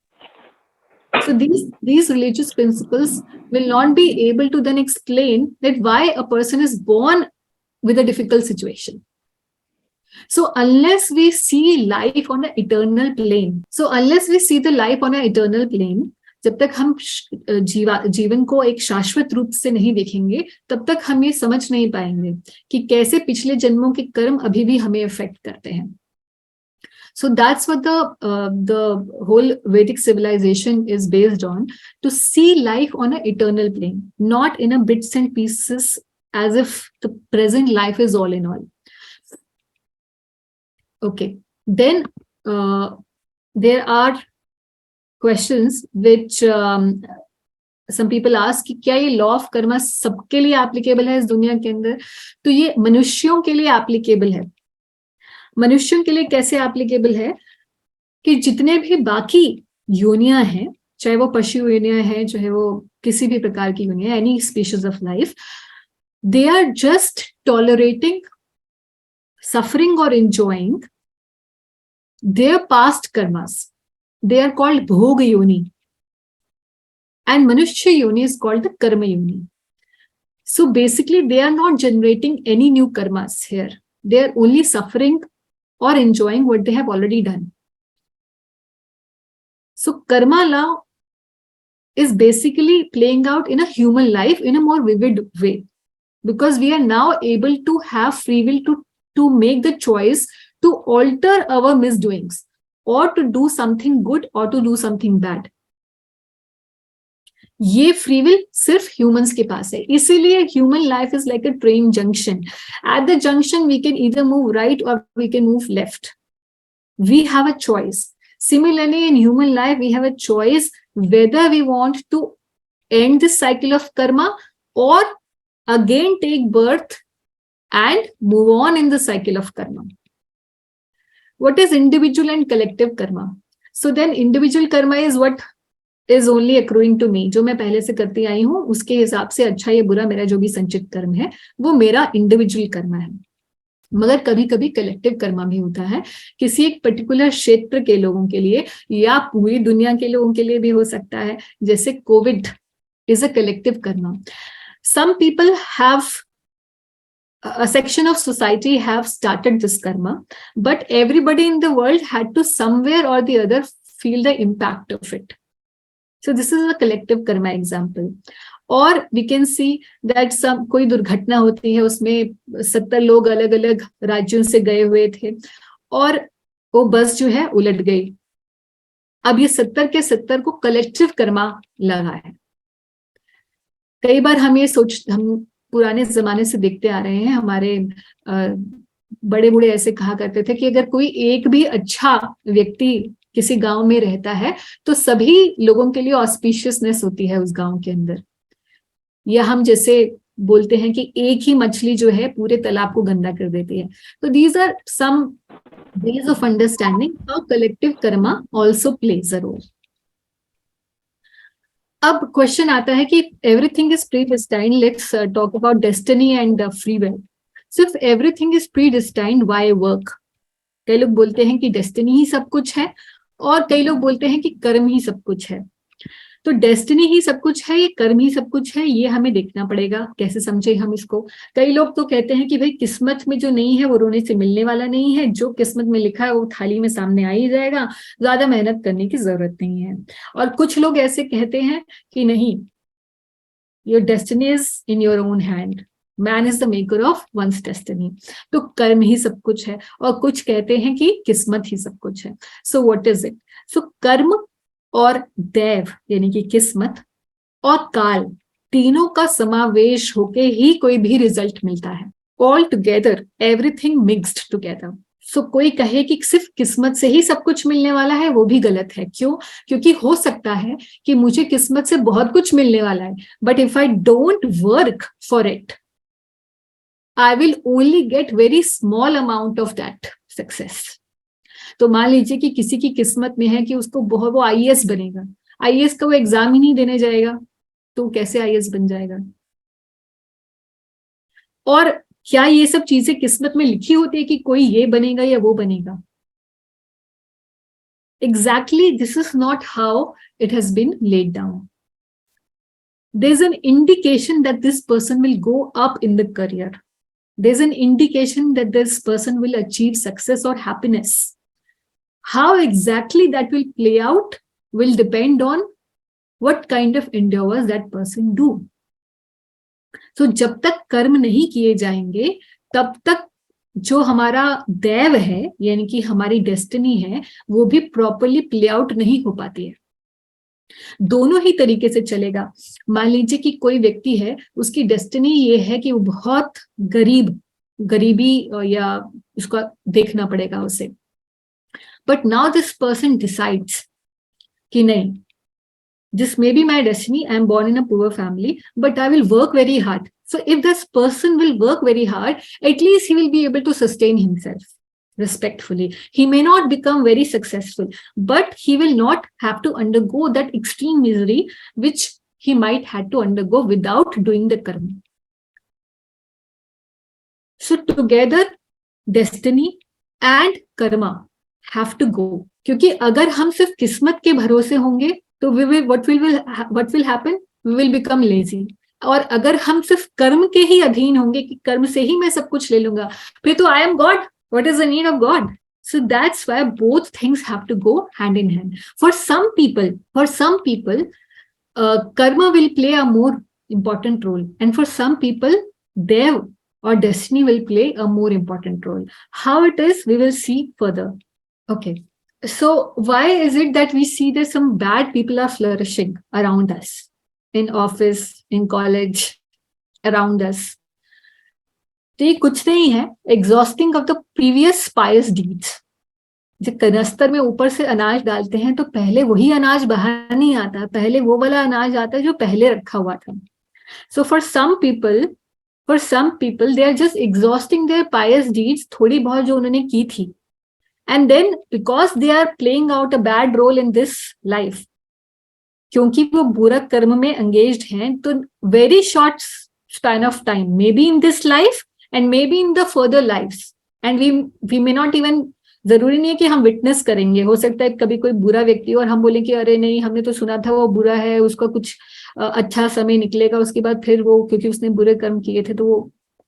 So these religious principles will not be able to then explain that why a person is born with a difficult situation. So unless we see life on an eternal plane, जब तक हम जीवन को एक शाश्वत रूप से नहीं देखेंगे, तब तक हम ये समझ नहीं पाएंगे कि कैसे पिछले जन्मों के कर्म अभी भी हमें अफेक्ट करते हैं. So that's what the whole Vedic civilization is based on, to see life on an eternal plane, not in a bits and pieces as if the present life is all in all. Okay, then there are questions which some people ask कि क्या ये law of Karma सबके लिए applicable है इस दुनिया के अंदर? तो ये मनुष्यों के लिए एप्लीकेबल है। मनुष्यों के लिए कैसे एप्लीकेबल है कि जितने भी बाकी योनियां हैं, चाहे वो पशु योनियां हैं, चाहे वो किसी भी प्रकार की योनियां, any species of life, they are just tolerating suffering or enjoying their past karmas. They are called bhog yoni. And manushya yoni is called the karma yoni. So basically, they are not generating any new karmas here. They are only suffering or enjoying what they have already done. So karma law is basically playing out in a human life in a more vivid way, because we are now able to have free will to make the choice to alter our misdoings, or to do something good or to do something bad. ये free will सिर्फ humans के पास है, इसीलिए human life is like a train junction. At the junction we can either move right और we can move left. We have a choice. Similarly, in human life, we have a choice whether we want to end this cycle of karma or again take birth and move on in the cycle of karma. What is individual and collective karma? So then individual karma is what is only accruing to me. जो मैं पहले से करती आई हूँ उसके हिसाब से अच्छा या बुरा मेरा जो भी संचित कर्म है वो मेरा इंडिविजुअल कर्मा है. मगर कभी कभी कलेक्टिव कर्मा भी होता है, किसी एक पर्टिकुलर क्षेत्र के लोगों के लिए या पूरी दुनिया के लोगों के लिए भी हो सकता है. जैसे Covid is a collective karma. Some people have a section of society have started this karma, but everybody in the world had to somewhere or the other feel the impact of it. So this is a collective karma example. और we can see that some कोई दुर्घटना होती है, उसमें 70 लोग अलग अलग राज्यों से गए हुए थे और वो बस जो है उलट गई. अब ये 70 के 70 को कलेक्टिव कर्मा लगा है. कई बार हम पुराने जमाने से देखते आ रहे हैं, हमारे बड़े बूढ़े ऐसे कहा करते थे कि अगर कोई एक भी अच्छा व्यक्ति किसी गांव में रहता है तो सभी लोगों के लिए ऑस्पिशियसनेस होती है उस गांव के अंदर. या हम जैसे बोलते हैं कि एक ही मछली जो है पूरे तालाब को गंदा कर देती है. तो these are some ways of understanding how collective karma also plays a role. अब क्वेश्चन आता है कि everything is predestined, let's talk about destiny and free will. So if everything is predestined, why work? कई लोग बोलते हैं कि destiny ही सब कुछ है और कई लोग बोलते हैं कि कर्म ही सब कुछ है. तो डेस्टिनी ही सब कुछ है, ये कर्म ही सब कुछ है, ये हमें देखना पड़ेगा कैसे समझे हम इसको. कई लोग तो कहते हैं कि भाई किस्मत में जो नहीं है वो रोने से मिलने वाला नहीं है, जो किस्मत में लिखा है वो थाली में सामने आ ही जाएगा, ज्यादा मेहनत करने की जरूरत नहीं है. और कुछ लोग ऐसे कहते हैं कि नहीं, your destiny is in your own hand, man is the maker of one's destiny. तो कर्म ही सब कुछ है. और कुछ कहते हैं कि किस्मत ही सब कुछ है. So what is it? So कर्म और दैव यानी कि किस्मत और काल, तीनों का समावेश होके ही कोई भी रिजल्ट मिलता है. All together, everything mixed together. So कोई कहे कि सिर्फ किस्मत से ही सब कुछ मिलने वाला है, वो भी गलत है. क्यों? क्योंकि हो सकता है कि मुझे किस्मत से बहुत कुछ मिलने वाला है, but if I don't work for it, I will only get very small amount of that success. तो मान लीजिए कि किसी की किस्मत में है कि उसको बहुत वो आईएएस बनेगा, आईएएस का वो एग्जाम ही नहीं देने जाएगा, तो कैसे आईएएस बन जाएगा? और क्या ये सब चीजें किस्मत में लिखी होती है कि कोई ये बनेगा या वो बनेगा? Exactly this is not how it has been laid down. There is an indication that this person will go up in the career. There is an indication that this person will achieve success और happiness. How exactly that will play out will depend on what kind of endeavors that person do. So जब तक कर्म नहीं किए जाएंगे तब तक जो हमारा दैव है यानी कि हमारी डेस्टिनी है वो भी प्रॉपरली प्ले आउट नहीं हो पाती है. दोनों ही तरीके से चलेगा. मान लीजिए कि कोई व्यक्ति है, उसकी डेस्टिनी ये है कि वो बहुत गरीबी या उसका देखना पड़ेगा उसे. But now this person decides कि नहीं, This may be my destiny. I am born in a poor family, but I will work very hard. So if this person will work very hard, at least he will be able to sustain himself respectfully. He may not become very successful, but he will not have to undergo that extreme misery which he might have to undergo without doing the karma. So together, destiny and karma have to go. क्योंकि अगर हम सिर्फ किस्मत के भरोसे होंगे तो what will happen? We will become lazy. और अगर हम सिर्फ कर्म के ही अधीन होंगे कि कर्म से ही मैं सब कुछ ले लूंगा, फिर तो I am God. What is the need of God? So that's why both things have to go hand in hand. For some people, karma will play a more important role, and for some people, their or destiny will play a more important role. How it is, we will see further. Okay. So why is it that we see that some bad people are flourishing around us, in office, in college, around us? तो ये कुछ नहीं है, exhausting of the previous pious deeds. जब कनस्तर में ऊपर से अनाज डालते हैं तो पहले वही अनाज बाहर नहीं आता, पहले वो वाला अनाज आता है जो पहले रखा हुआ था. So for some people they are just exhausting their pious deeds, थोड़ी बहुत जो उन्होंने की थी, and then because they are playing out a bad role in this life, क्योंकि वो बुरा कर्म में एंगेज्ड हैं, तो very short span of time, maybe in this life and maybe in the further lives, and we may not even, जरूरी नहीं है कि हम विटनेस करेंगे. हो सकता है कभी कोई बुरा व्यक्ति और हम बोले कि अरे नहीं, हमने तो सुना था वो बुरा है, उसका कुछ अच्छा समय निकलेगा, उसके बाद फिर वो क्योंकि उसने बुरे कर्म किए थे तो वो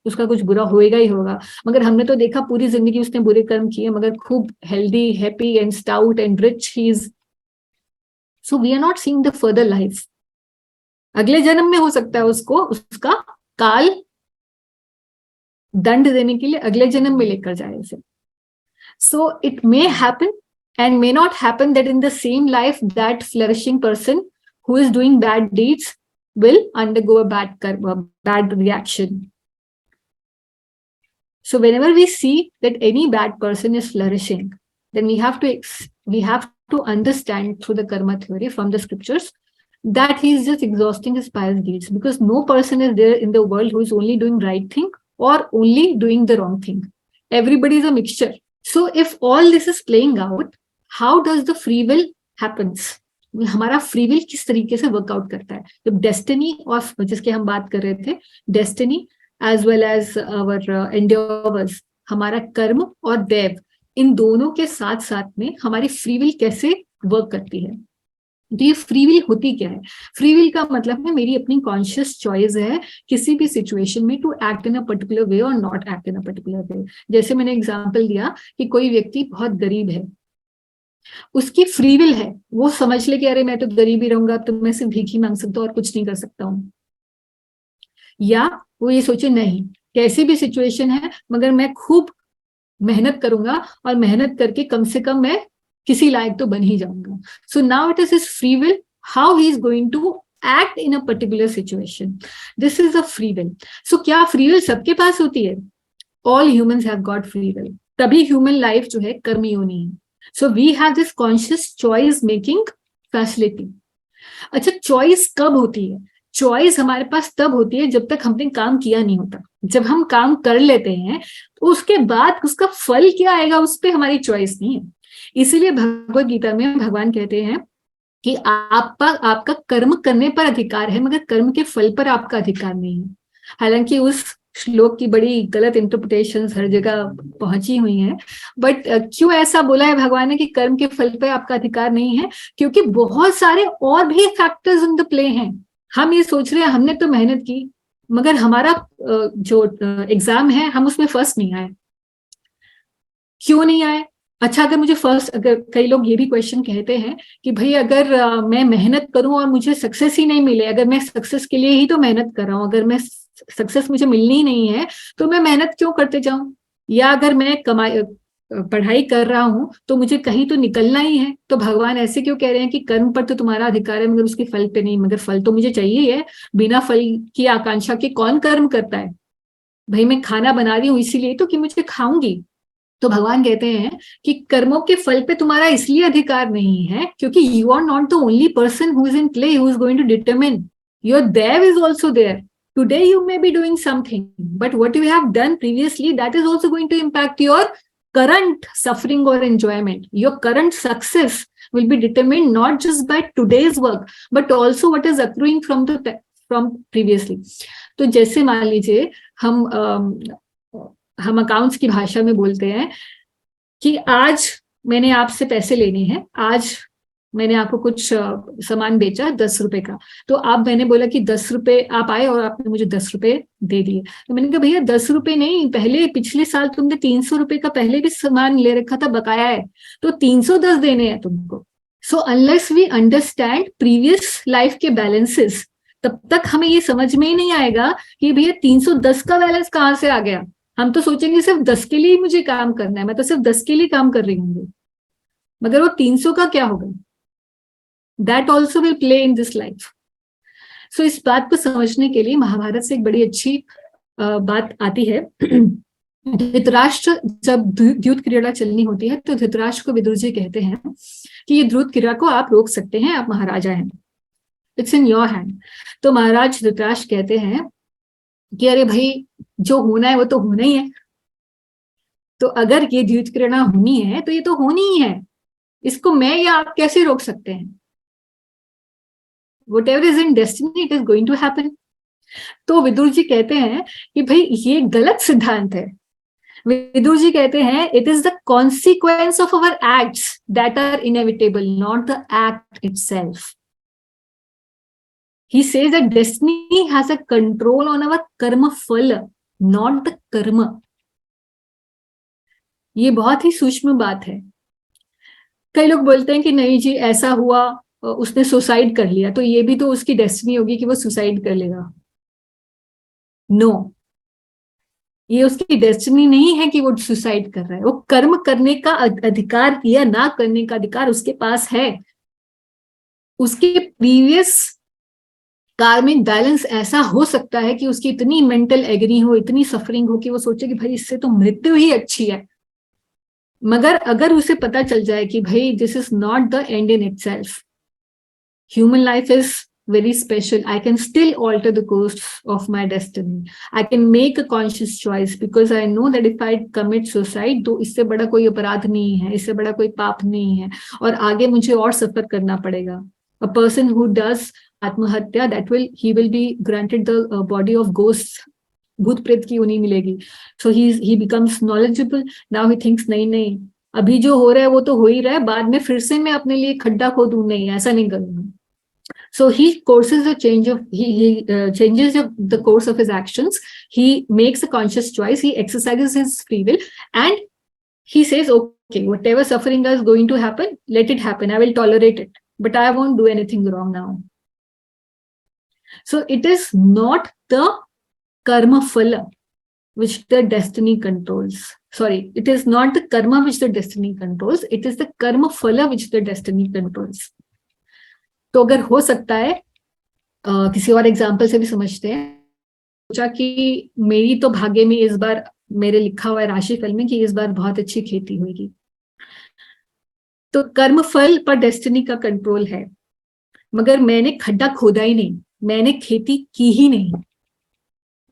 उसका कुछ बुरा होएगा ही होगा. मगर हमने तो देखा पूरी जिंदगी उसने बुरे कर्म किए, मगर खूब healthy, happy and stout and rich he is. So we are not seeing the further life. अगले जन्म में हो सकता है उसको उसका काल दंड देने के लिए अगले जन्म में लेकर जाए उसे. So it may happen and may not happen that in the same life that flourishing person who is doing bad deeds will undergo a bad karma, bad reaction. So whenever we see that any bad person is flourishing, then we have to understand through the karma theory from the scriptures that he is just exhausting his pious deeds, because no person is there in the world who is only doing right thing or only doing the wrong thing. Everybody is a mixture. So if all this is playing out, how does the free will happens? हमारा free will किस तरीके से workout करता है. जब destiny और जिसके हम बात कर रहे थे, destiny as well as our endeavours, हमारा कर्म और दैव, इन दोनों के साथ साथ में हमारी फ्री विल कैसे वर्क करती है. तो ये फ्री विल होती क्या है? फ्री विल का मतलब है मेरी अपनी कॉन्शियस चॉइस है किसी भी सिचुएशन में to act in a particular way और not act in a particular way. जैसे मैंने एग्जांपल दिया कि कोई व्यक्ति बहुत गरीब है, उसकी फ्री विल है, वो समझ ले कि अरे मैं तो गरीब ही रहूंगा, तो मैं सिर्फ भीख ही मांग सकता हूँ और कुछ नहीं कर सकता हूँ. या वो ये सोचे नहीं, कैसी भी सिचुएशन है मगर मैं खूब मेहनत करूंगा और मेहनत करके कम से कम मैं किसी लायक तो बन ही जाऊंगा. So now it is his free will how he is going to act in a particular situation. This is a free will. So क्या फ्री विल सबके पास होती है? All humans have got free will, तभी human life जो है कर्मयोनि है. So we have this conscious choice making facility. अच्छा, चॉइस कब होती है? चॉइस हमारे पास तब होती है जब तक हमने काम किया नहीं होता. जब हम काम कर लेते हैं तो उसके बाद उसका फल क्या आएगा उस पर हमारी चॉइस नहीं है. इसीलिए भगवद गीता में भगवान कहते हैं कि आपका कर्म करने पर अधिकार है, मगर कर्म के फल पर आपका अधिकार नहीं है. हालांकि उस श्लोक की बड़ी गलत इंटरप्रिटेशंस हर जगह पहुंची हुई हैं, बट क्यों ऐसा बोला है भगवान ने कि कर्म के फल पे आपका अधिकार नहीं है? क्योंकि बहुत सारे और भी फैक्टर्स इन द प्ले हैं. हम ये सोच रहे हैं हमने तो मेहनत की, मगर हमारा जो एग्जाम है हम उसमें फर्स्ट नहीं आए. क्यों नहीं आए? अच्छा, अगर कई लोग ये भी क्वेश्चन कहते हैं कि भाई अगर मैं मेहनत करूं और मुझे सक्सेस ही नहीं मिले, अगर मैं सक्सेस के लिए ही तो मेहनत कर रहा हूं, अगर मैं सक्सेस मुझे मिलनी ही नहीं है तो मैं मेहनत क्यों करते जाऊं? या अगर मैं पढ़ाई कर रहा हूं तो मुझे कहीं तो निकलना ही है, तो भगवान ऐसे क्यों कह रहे हैं कि कर्म पर तो तुम्हारा अधिकार है मगर उसके फल पे नहीं? मगर फल तो मुझे चाहिए है. बिना फल की आकांक्षा के कौन कर्म करता है? भाई मैं खाना बना रही हूँ इसीलिए तो कि मुझे खाऊंगी. तो भगवान कहते हैं कि कर्मों के फल पे तुम्हारा इसलिए अधिकार नहीं है क्योंकि you are not the only person who is in play, who is going to determine. Your देव is also there. Today you may be doing something, but what you have done previously, that is also going to impact your current suffering or enjoyment. Your current success will be determined not just by today's work, but also what is accruing from previously. तो जैसे मान लीजिए हम accounts की भाषा में बोलते हैं कि आज मैंने आपसे पैसे लेने हैं, आज मैंने आपको कुछ सामान बेचा 10 रुपए का, तो मैंने बोला कि 10 रुपए, आप आए और आपने मुझे 10 रुपए दे दिए. तो मैंने कहा भैया 10 रुपए नहीं, पहले पिछले साल तुमने 300 रुपए का पहले भी सामान ले रखा था, बकाया है, तो 310 देने हैं तुमको. So unless we understand previous life के बैलेंसेस, तब तक हमें ये समझ में ही नहीं आएगा कि भैया 310 का बैलेंस कहाँ से आ गया. हम तो सोचेंगे सिर्फ 10 के लिए ही मुझे काम करना है, मैं तो सिर्फ 10 के लिए काम कर रही हूँ, मगर वो 300 का क्या होगा. That also will play in this life. So इस बात को समझने के लिए महाभारत से एक बड़ी अच्छी बात आती है. धृतराष्ट्र जब द्यूत क्रीड़ा चलनी होती है तो धृतराष्ट्र को विदुर जी कहते हैं कि ये द्यूत क्रीड़ा को आप रोक सकते हैं, आप महाराजा हैं, इट्स इन योर हैंड. तो महाराज धृतराष्ट्र कहते हैं कि अरे भाई जो होना है वो तो होना ही है, तो अगर ये द्यूत क्रीड़ा होनी है तो ये तो होनी ही है, इसको मैं या आप कैसे रोक सकते हैं. Whatever is in destiny, it is going to happen. तो विदुर जी कहते हैं कि भाई ये गलत सिद्धांत है. विदुर जी कहते हैं it is the consequence of our acts that are inevitable, not the act itself. He says that destiny has a control on our karma phala, not the karma. ये बहुत ही सूक्ष्म बात है. कई लोग बोलते हैं कि नहीं जी ऐसा हुआ, उसने सुसाइड कर लिया, तो ये भी तो उसकी डेस्टिनी होगी कि वो सुसाइड कर लेगा. नो, ये उसकी डेस्टिनी नहीं है कि वो सुसाइड कर रहा है. वो कर्म करने का अधिकार या ना करने का अधिकार उसके पास है. उसके प्रीवियस कार्मिक बैलेंस ऐसा हो सकता है कि उसकी इतनी मेंटल एग्री हो, इतनी सफरिंग हो कि वो सोचे कि भाई इससे तो मृत्यु ही अच्छी है. मगर अगर उसे पता चल जाए कि भाई this is not the and in itself, human life is very special, I can still alter the course of my destiny, I can make a conscious choice because I know that if I commit suicide तो इससे बड़ा कोई अपराध नहीं है, इससे बड़ा कोई पाप नहीं है, और आगे मुझे और सफर करना पड़ेगा. A person who does आत्महत्या, that he will be granted the body of ghosts, भूत प्रेत की योनि मिलेगी. So he becomes knowledgeable. Now he thinks नहीं अभी जो हो रहा है वो तो हो ही रहा है, बाद में फिर से मैं अपने लिए खड्डा खोदूं, नहीं ऐसा नहीं करूंगा. So he changes the course of his actions. He makes a conscious choice. He exercises his free will, and he says, "Okay, whatever suffering is going to happen, let it happen. I will tolerate it, but I won't do anything wrong now." So it is not the karma phala which the destiny controls. Sorry, it is not the karma which the destiny controls. It is the karma phala which the destiny controls. तो अगर हो सकता है किसी और example से भी समझते हैं. सोचा कि मेरी तो भाग्य में इस बार, मेरे लिखा हुआ है राशिफल में कि इस बार बहुत अच्छी खेती होगी, तो कर्म फल पर डेस्टिनी का कंट्रोल है. मगर मैंने खड्डा खोदा ही नहीं, मैंने खेती की ही नहीं,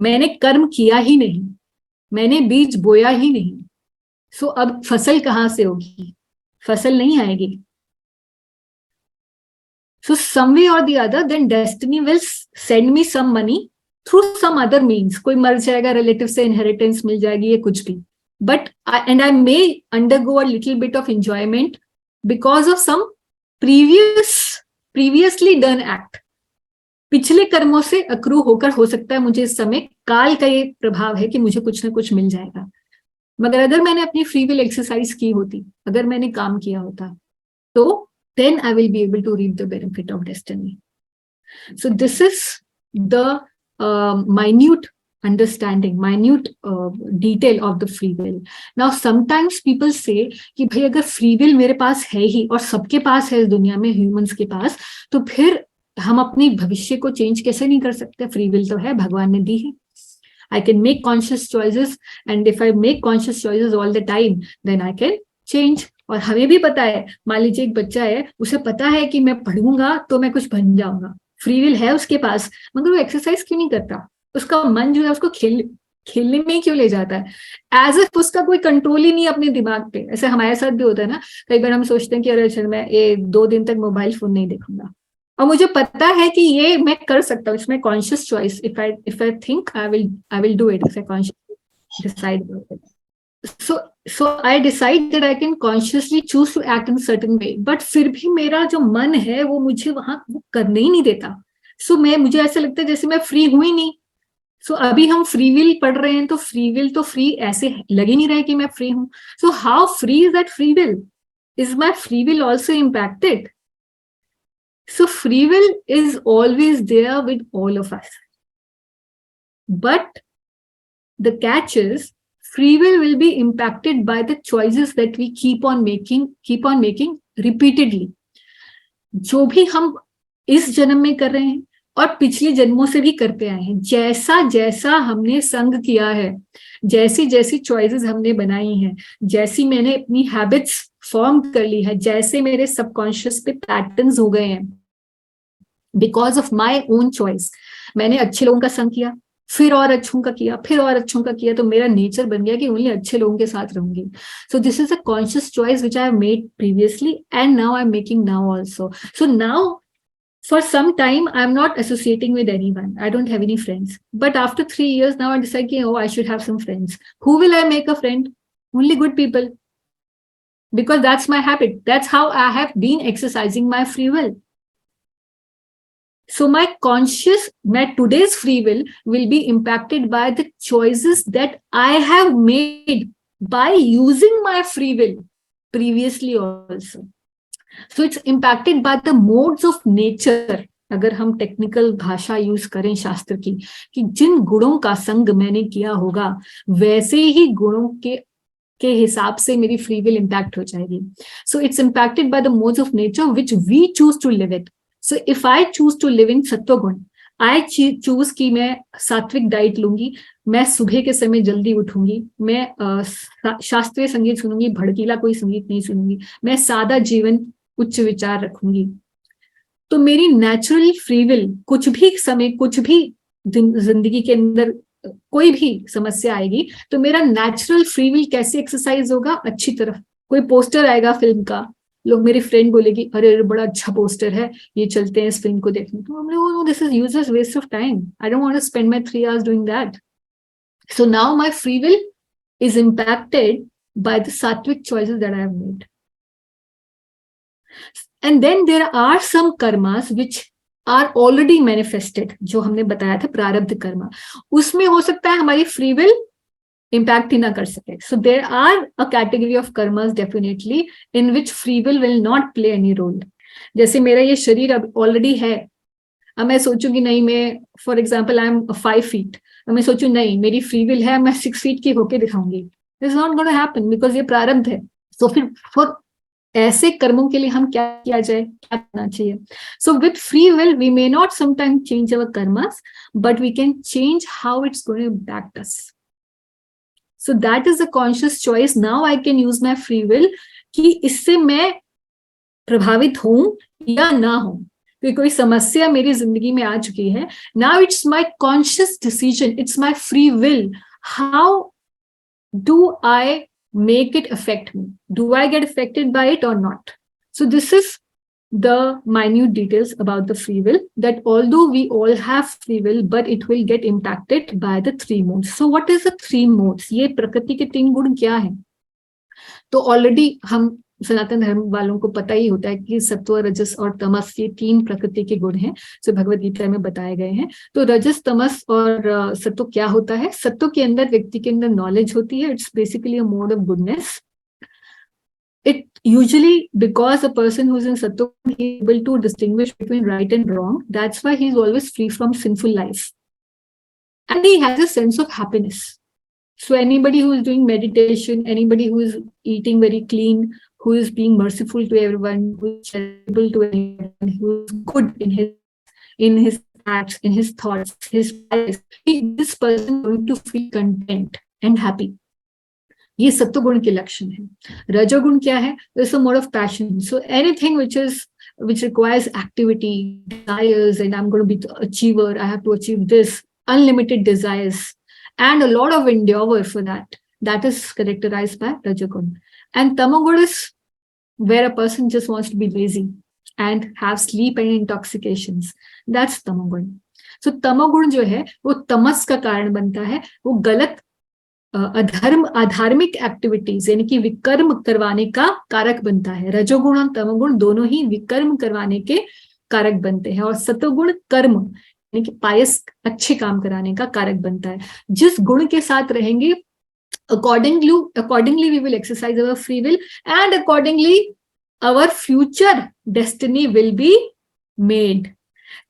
मैंने कर्म किया ही नहीं, मैंने बीज बोया ही नहीं. सो अब फसल कहाँ से होगी? फसल नहीं आएगी. So some way or the other, then destiny will send me some money through some other means. कोई मर जाएगा, relative से inheritance मिल जाएगी, ये कुछ भी. But I may undergo a little bit of enjoyment because of some previously done act. पिछले कर्मों से अक्रू होकर हो सकता है मुझे इस समय, काल का ये प्रभाव है कि मुझे कुछ ना कुछ मिल जाएगा. मगर अगर मैंने अपनी फ्री विल एक्सरसाइज की होती, अगर मैंने काम किया होता, तो then I will be able to reap the benefit of destiny. So this is the minute understanding, minute detail of the free will. Now sometimes people say कि भाई अगर free will मेरे पास है ही, और सबके पास है इस दुनिया में, humans के पास, तो फिर हम अपने भविष्य को चेंज कैसे नहीं कर सकते? फ्री विल तो है, भगवान ने दी है. I can make conscious choices, and if I make conscious choices all the time, then I can change. और हमें भी पता है, मान लीजिए एक बच्चा है, उसे पता है कि मैं पढ़ूंगा तो मैं कुछ बन जाऊंगा, फ्री विल है उसके पास, मगर वो एक्सरसाइज क्यों नहीं करता? उसका मन जो है उसको खेलने में ही क्यों ले जाता है? एज इफ उसका कोई कंट्रोल ही नहीं अपने दिमाग पे। ऐसे हमारे साथ भी होता है ना, कई बार हम सोचते हैं कि अरे चल मैं 2 दिन तक मोबाइल फोन नहीं देखूंगा, और मुझे पता है कि ये मैं कर सकता हूँ, इसमें conscious choice, if I think I will do it, if I consciously decide about it. So I decide that I can consciously choose to act in a certain way, but फिर भी मेरा जो मन है वो मुझे वहां वो करने ही नहीं देता. So मुझे ऐसा लगता है जैसे मैं फ्री हूं ही नहीं. So अभी हम फ्री विल पढ़ रहे हैं, तो फ्री ऐसे लग ही नहीं रहा है कि मैं फ्री हूं. So how free is that free will? Is my free will also impacted? So free will is always there with all of us. But the catch is, free will be impacted by the choices that we keep on making repeatedly. जो भी हम इस जन्म में कर रहे हैं और पिछले जन्मों से भी करते आए हैं, जैसा जैसा हमने संग किया है, जैसी जैसी चॉइसेस हमने बनाई हैं, जैसी मैंने अपनी हैबिट्स फॉर्म कर ली है, जैसे मेरे सबकॉन्शियस पे पैटर्न्स हो गए हैं, because of my own choice. मैंने अच्छे लोगों का संग किया, फिर और अच्छों का किया, फिर और अच्छों का किया, तो मेरा नेचर बन गया कि ओनली अच्छे लोगों के साथ रहूंगी. So this is a conscious choice which I have made previously and now I am making now also. So now for some time I'm not associating with anyone, I don't have any friends, but after 3 years now I decide oh I should have some friends. Who will I make a friend? Only good people, because that's my habit, that's how I have been exercising my free will. So my today's free will be impacted by the choices that I have made by using my free will previously also. So it's impacted by the modes of nature. अगर हम technical भाषा use करें शास्त्र की, कि जिन गुणों का संग मैंने किया होगा वैसे ही गुणों के हिसाब से मेरी फ्री विल इम्पैक्ट हो जाएगी. So it's impacted by the modes of nature which we choose to live it. So if I choose to live in सत्वगुण, आई चूज कि मैं सात्विक डाइट लूंगी, मैं सुबह के समय जल्दी उठूंगी, मैं शास्त्रीय संगीत सुनूंगी, भड़कीला कोई संगीत नहीं सुनूंगी, मैं सादा जीवन उच्च विचार रखूंगी, तो मेरी नेचुरल फ्री विल कुछ भी समय, कुछ भी जिंदगी के अंदर कोई भी समस्या आएगी तो मेरा नेचुरल फ्री विल कैसे एक्सरसाइज होगा? अच्छी तरफ. कोई पोस्टर आएगा फिल्म का, लोग, मेरी फ्रेंड बोलेगी अरे बड़ा अच्छा पोस्टर है, ये चलते हैं इस फिल्म को देखने, तो हम लोग this is useless waste of time, I don't want to spend my 3 hours doing that. So now my free will is impacted by the sattvic choices that I have made. And then there are some karmas which are already manifested, जो हमने बताया था प्रारब्ध कर्मा, उसमें हो सकता है हमारी फ्री विल इम्पैक्ट ही ना कर सके. So there are a category of karmas definitely in which free will not play any role. जैसे मेरा ये शरीर अब ऑलरेडी है, अब मैं सोचूंगी नहीं, मैं for example I am 5 feet, मैं सोचूं नहीं मेरी फ्री विल है, मैं 6 feet की होके दिखाऊंगी, this is not gonna happen because ये प्रारब्ध है. सो फिर फॉर ऐसे कर्मों के लिए हम क्या किया जाए, क्या करना चाहिए? So with free will we may not sometime change our karmas, but we can change how it's going to impact us. So that is a conscious choice. Now I can use my free will कि इससे मैं प्रभावित हूं या ना हूं, क्योंकि कोई समस्या मेरी जिंदगी में आ चुकी है. Now it's my conscious decision, it's my free will, how do I make it affect me? Do I get affected by it or not? So this is the minute details about the free will, that although we all have free will, but it will get impacted by the 3 modes. So what is the 3 modes? ये प्रकृति के 3 गुण क्या है? तो already हम सनातन धर्म वालों को पता ही होता है कि सत्व, रजस और तमस ये 3 प्रकृति के गुण हैं जो भगवद गीता में बताए गए हैं. तो रजस, तमस और सत्व क्या होता है? सत्व के अंदर व्यक्ति के अंदर नॉलेज होती है, it's basically a mode of goodness. It usually, because a person who's in sattva is able to distinguish between right and wrong, that's why he's always free from sinful life, and he has a sense of happiness. So anybody who is doing meditation, anybody who is eating very clean, who is being merciful to everyone, who is charitable to everyone, who is good in his acts, in his thoughts, his life, this person going to feel content and happy. ये सत्वगुण के लक्षण है. रजोगुण क्या है? It's a mode of passion. So anything which requires activity, desires, and I'm going to be the achiever, I have to achieve this, unlimited desires, and a lot of endeavor for that. That is characterized by Rajagun. And Tamagun is where a person just wants to be lazy and have sleep and intoxications. That's Tamagun. So Tamagun जो है वो तमस का कारण बनता है, वो गलत अधार्मिक activities यानी कि विकर्म करवाने का कारक बनता है. रजोगुण और तमोगुण दोनों ही विकर्म करवाने के कारक बनते हैं, और सत्वगुण कर्म यानी कि पायस अच्छे काम कराने का कारक बनता है. जिस गुण के साथ रहेंगे accordingly we will exercise our free will, and accordingly our future destiny will be made.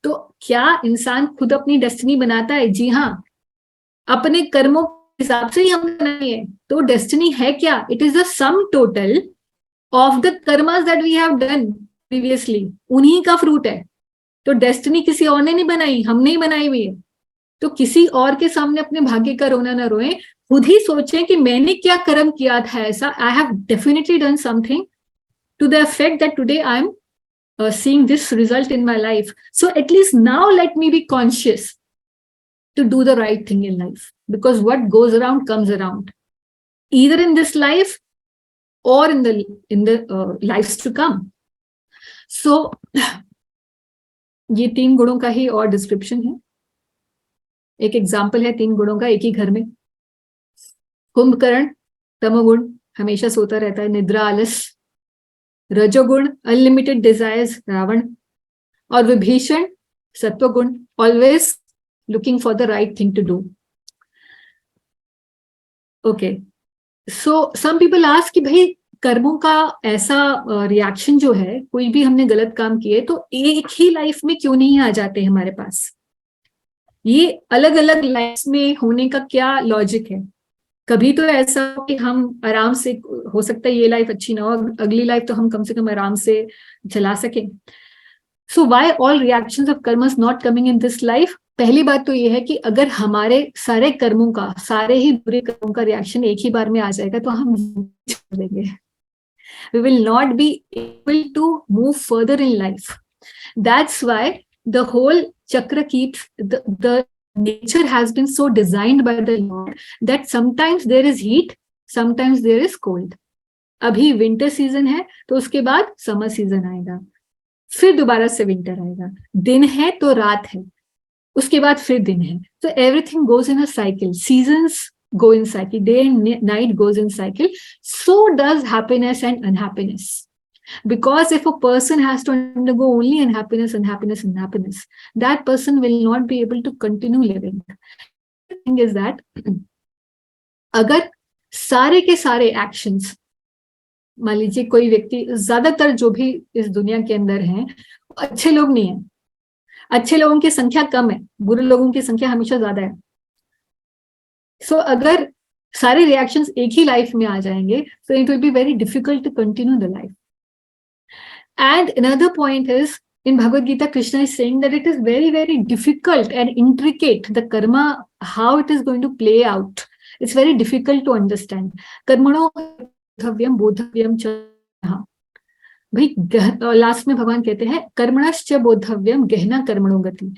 तो क्या इंसान खुद अपनी डेस्टिनी बनाता है? जी हाँ, अपने कर्मों के हिसाब से ही हम बनाएंगे. तो डेस्टिनी है क्या? It is the sum total of the karmas that we have done previously, उन्हीं का फ्रूट है. तो डेस्टिनी किसी और ने नहीं बनाई, हमने ही बनाई हुई है. तो किसी और के सामने अपने भाग्य का रोना ना रोएं, खुद ही सोचें कि मैंने क्या कर्म किया था ऐसा. I have definitely done something to the effect that today I am seeing this result in my life. So at least now let me be conscious to do the right thing in life, because what goes around comes around, either in this life or in the lives to come. So ये 3 गुणों का ही और description है. एक example है 3 गुणों का एक ही घर में. कुंभकर्ण तमोगुण, हमेशा सोता रहता है, निद्रा आलस. रजोगुण अनलिमिटेड डिजायर्स, रावण. और विभीषण सत्वगुण, always looking for the right thing to do. Okay, so some people ask कि भाई कर्मों का ऐसा रिएक्शन जो है, कोई भी हमने गलत काम किए तो एक ही लाइफ में क्यों नहीं आ जाते हमारे पास? ये अलग अलग लाइफ में होने का क्या लॉजिक है? कभी तो ऐसा हो कि हम आराम से, हो सकता है ये लाइफ अच्छी ना हो, अगली लाइफ तो हम कम से कम आराम से चला सकें. So why all reactions of karmas not coming in this life? पहली बात तो ये है कि अगर हमारे सारे कर्मों का, सारे ही बुरे कर्मों का रिएक्शन एक ही बार में आ जाएगा तो हम छोड़ देंगे. We will not be able to move further in life. That's why the whole chakra keeps the nature has been so designed by the Lord that sometimes there is heat, sometimes there is cold. अभी winter season है तो उसके बाद summer season आएगा, फिर दोबारा से winter आएगा. दिन है तो रात है, उसके बाद फिर दिन है. तो everything goes in a cycle. Seasons go in cycle, day and night goes in cycle. So does happiness and unhappiness. Because if a person has to undergo only unhappiness, that person will not be able to continue living. The thing is that अगर सारे के सारे actions, मान लीजिए कोई व्यक्ति, ज्यादातर जो भी इस दुनिया के अंदर हैं अच्छे लोग नहीं हैं, अच्छे लोगों की संख्या कम है, बुरे लोगों की संख्या हमेशा ज्यादा है. सो अगर सारे रिएक्शंस एक ही लाइफ में आ जाएंगे तो it will be very difficult to continue the life. And another point is, in Bhagavad Gita, Krishna is saying that it is very, very difficult and intricate, the karma, how it is going to play out. It's very difficult to understand. Karmano bodhavyam bodhavyam cha. भाई last में भगवान कहते हैं कर्मणश्च बोधव्यम गहना कर्मणो गति.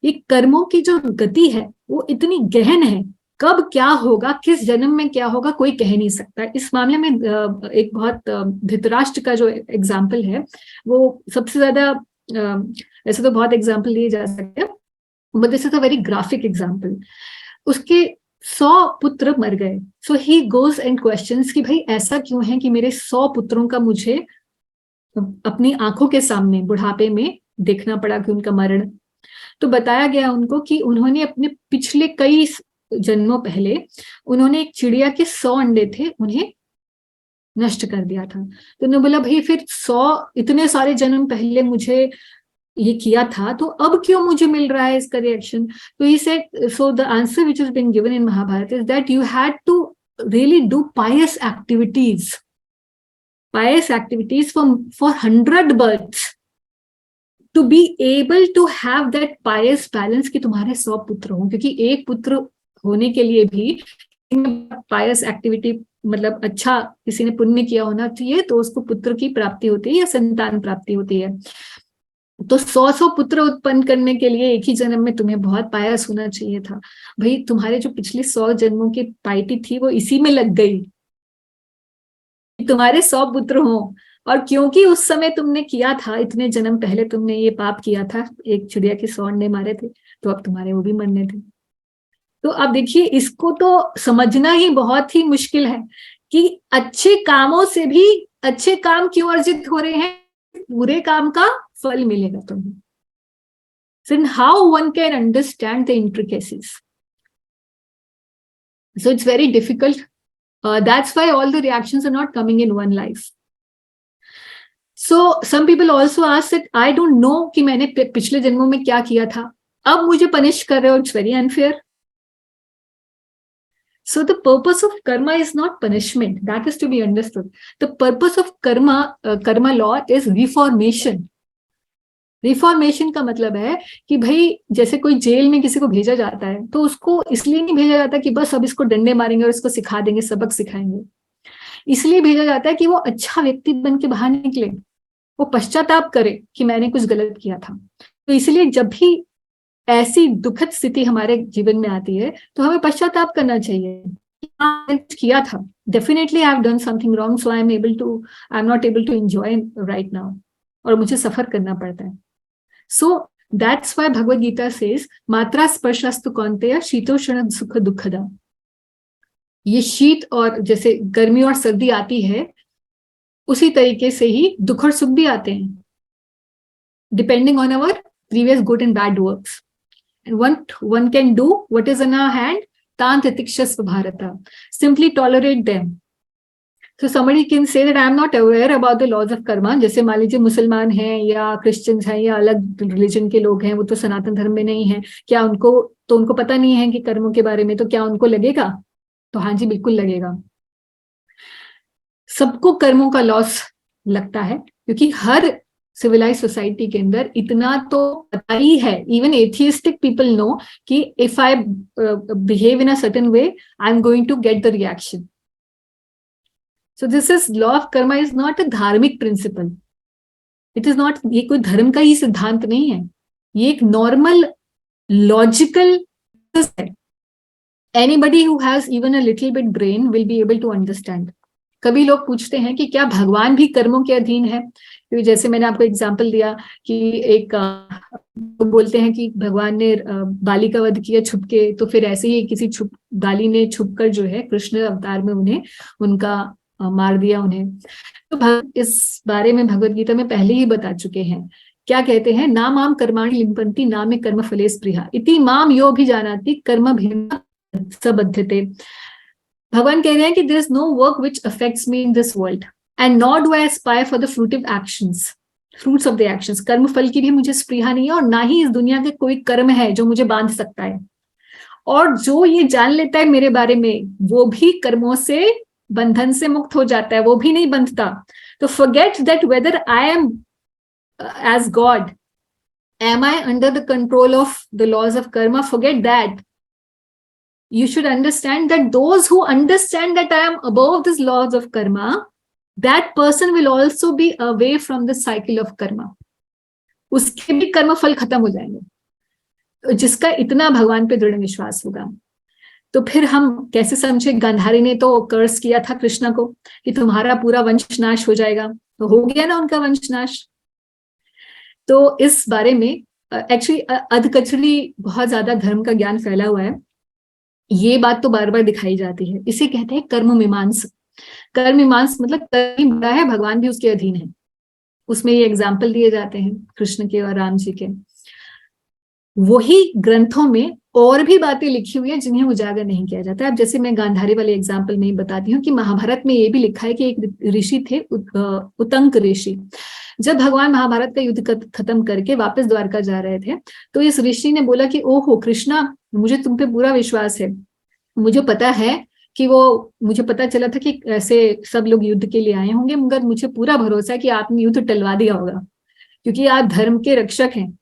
ये कर्मों की जो गति है वो इतनी गहन है, कब क्या होगा, किस जन्म में क्या होगा, कोई कह नहीं सकता. इस मामले में एक बहुत धृतराष्ट्र का जो एग्जाम्पल है वो सबसे ज्यादा, ऐसे तो बहुत एग्जाम्पल लिए जा सकते हैं, but this is a very graphic example. उसके 100 पुत्र मर गए. सो ही गोज एंड क्वेश्चंस कि भाई ऐसा क्यों है कि मेरे 100 पुत्रों का मुझे अपनी आंखों के सामने बुढ़ापे में देखना पड़ा कि उनका मरण. तो बताया गया उनको कि उन्होंने अपने पिछले कई जन्मों पहले उन्होंने एक चिड़िया के 100 अंडे थे, उन्हें नष्ट कर दिया था. तो उन्होंने बोला भाई फिर 100 इतने सारे जन्म पहले मुझे ये किया था तो अब क्यों मुझे मिल रहा है इसका रिएक्शन? तो he said, so the answer which is been given in Mahabharata is that you had to really do pious activities for 100 births to be able to have that pious balance कि तुम्हारे 100 पुत्र हों, क्योंकि एक पुत्र होने के लिए भी पायस एक्टिविटी, मतलब अच्छा किसी ने पुण्य किया होना चाहिए तो उसको पुत्र की प्राप्ति होती है या संतान प्राप्ति होती है। तो 100 पुत्र उत्पन्न करने के लिए एक ही जन्म में तुम्हें बहुत पायस होना चाहिए था। भाई तुम्हारे जो पिछले 100 जन्मों की पाइटी थी वो इसी में लग गई, तुम्हारे 100 पुत्र हों। और क्योंकि उस समय तुमने किया था, इतने जन्म पहले तुमने ये पाप किया था, एक चिड़िया के 100 अंडे मारे थे, तो अब तुम्हारे वो भी मरने थे। तो अब देखिए, इसको तो समझना ही बहुत ही मुश्किल है कि अच्छे कामों से भी अच्छे काम क्यों अर्जित हो रहे हैं, बुरे काम का फल मिलेगा तुम्हें। So how one can understand the intricacies? So it's very difficult. That's why all the reactions are not coming in one life. So some people also ask that I don't know कि मैंने पिछले जन्मों में क्या किया था, अब मुझे पनिश कर रहे हो, it's very unfair. So the purpose of karma is not punishment. That is to be understood. The purpose of karma law is reformation. Reformation का मतलब है कि भाई जैसे कोई जेल में किसी को भेजा जाता है तो उसको इसलिए नहीं भेजा जाता कि बस अब इसको डंडे मारेंगे और इसको सिखा देंगे, सबक सिखाएंगे। इसलिए भेजा जाता है कि वो अच्छा व्यक्ति बन के बाहर निकले, वो पश्चाताप करे कि मैंने कुछ गलत किया था। तो इसलिए जब भी ऐसी दुखद स्थिति हमारे जीवन में आती है तो हमें पश्चाताप करना चाहिए, किया था, definitely I have done something wrong, so I am not able to enjoy right now, और मुझे सफर करना पड़ता है। So that's why Bhagavad Gita says, मात्रा स्पर्शास्तु कौन्तेय शीतोष्ण सुख दुखदा। ये शीत और जैसे गर्मी और सर्दी आती है, उसी तरीके से ही दुख और सुख भी आते हैं, depending on our previous good and bad works. And what one can do, what is in our hand, tant titikshasva bharata, simply tolerate them. So somebody can say that I am not aware about the laws of karma. जैसे मान लीजिए मुसलमान हैं या Christians हैं या अलग religion के लोग हैं, वो तो सनातन धर्म में नहीं है, क्या उनको पता नहीं है कि कर्मों के बारे में, तो क्या उनको लगेगा? तो हाँ जी, बिल्कुल लगेगा। सबको कर्मों का लॉस लगता है, क्योंकि हर सिविलाइज सोसाइटी के अंदर इतना तो पता ही है, इवन एथियस्टिक पीपल नो कि if I behave in a certain way I am going to get the reaction. So this is law of karma is not a धार्मिक प्रिंसिपल, इट इज नॉट, ये कोई धर्म का ही सिद्धांत नहीं है, ये एक नॉर्मल लॉजिकल है। Anybody who has even a little bit brain will be able to understand. कभी लोग पूछते हैं कि क्या भगवान भी कर्मों के अधीन है? क्योंकि जैसे मैंने आपको एग्जाम्पल दिया कि एक बोलते हैं कि भगवान ने बाली का वध किया छुपके, तो फिर ऐसे ही किसी बाली ने छुपकर जो है कृष्ण अवतार में उनका मार दिया उन्हें। तो इस बारे में भगवद गीता में पहले ही बता चुके हैं। क्या कहते हैं? ना माम कर्माणि लिम्पन्ति ना मे कर्म फले स्पृहा इति माम यो भी जानाति कर्म भिन्न सबद्धते। भगवान कह रहे हैं कि there is no work which affects me in this world and not do I aspire for the fruitive actions, fruits of the actions. कर्म फल की भी मुझे स्पृहा नहीं है, और ना ही इस दुनिया के कोई कर्म है जो मुझे बांध सकता है। और जो ये जान लेता है मेरे बारे में, वो भी कर्मों से, बंधन से मुक्त हो जाता है, वो भी नहीं बंधता। तो forget that whether I am as God, am I under the control of the laws of karma? Forget that. You should understand that those who understand that I am above these laws of karma, that person will also be away from the cycle of karma. उसके भी कर्म फल खत्म हो जाएंगे, तो जिसका इतना भगवान पे दृढ़ विश्वास होगा। तो फिर हम कैसे समझे? गांधारी ने तो कर्स किया था कृष्ण को कि तुम्हारा पूरा वंश नाश हो जाएगा, तो हो गया ना उनका वंश नाश। तो इस बारे में एक्चुअली अधकचरी बहुत ज्यादा धर्म का ज्ञान फैला हुआ है, ये बात तो बार बार दिखाई जाती है। इसे कहते हैं कर्म मीमांस। कर्म मीमांस मतलब कर्म बड़ा है, भगवान भी उसके अधीन है। उसमें ये एग्जाम्पल दिए जाते हैं कृष्ण के और राम जी के। वही ग्रंथों में और भी बातें लिखी हुई है जिन्हें उजागर नहीं किया जाता। अब जैसे मैं गांधारी वाले एग्जाम्पल में ही बताती हूँ कि महाभारत में ये भी लिखा है कि एक ऋषि थे, उतंक ऋषि। जब भगवान महाभारत का युद्ध खत्म करके वापस द्वारका जा रहे थे, तो इस ऋषि ने बोला कि ओहो कृष्णा, मुझे तुम पे पूरा विश्वास है, मुझे पता है कि मुझे पता चला था कि ऐसे सब लोग युद्ध के लिए आए होंगे, मगर मुझे पूरा भरोसा है कि आपने युद्ध टलवा दिया होगा, क्योंकि आप धर्म के रक्षक हैं।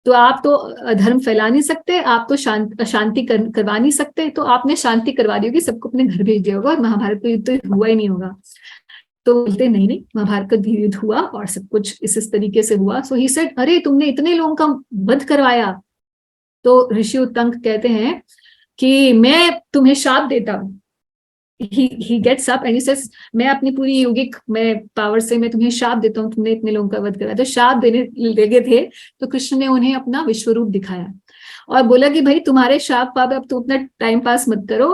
तो आप तो अधर्म फैला नहीं सकते, आप तो अशांति करवा नहीं सकते, तो आपने शांति करवा दी होगी, सबको अपने घर भेज दिया होगा और महाभारत का युद्ध तो हुआ ही नहीं होगा। तो बोलते नहीं नहीं, महाभारत का युद्ध हुआ और सब कुछ इस तरीके से हुआ। सो ही सेड, अरे तुमने इतने लोगों का वध करवाया। तो ऋषि उत्तंक कहते हैं कि मैं तुम्हें शाप देता हूं। he gets up and he says, मैं अपनी पूरी योगिक मैं पावर से मैं तुम्हें शाप देता हूँ, तुमने इतने लोगों का वध करवाया। तो शाप देने लगे थे तो कृष्ण ने उन्हें अपना विश्वरूप दिखाया और बोला कि भाई तुम्हारे शाप पाप अब तुम अपना टाइम पास मत करो,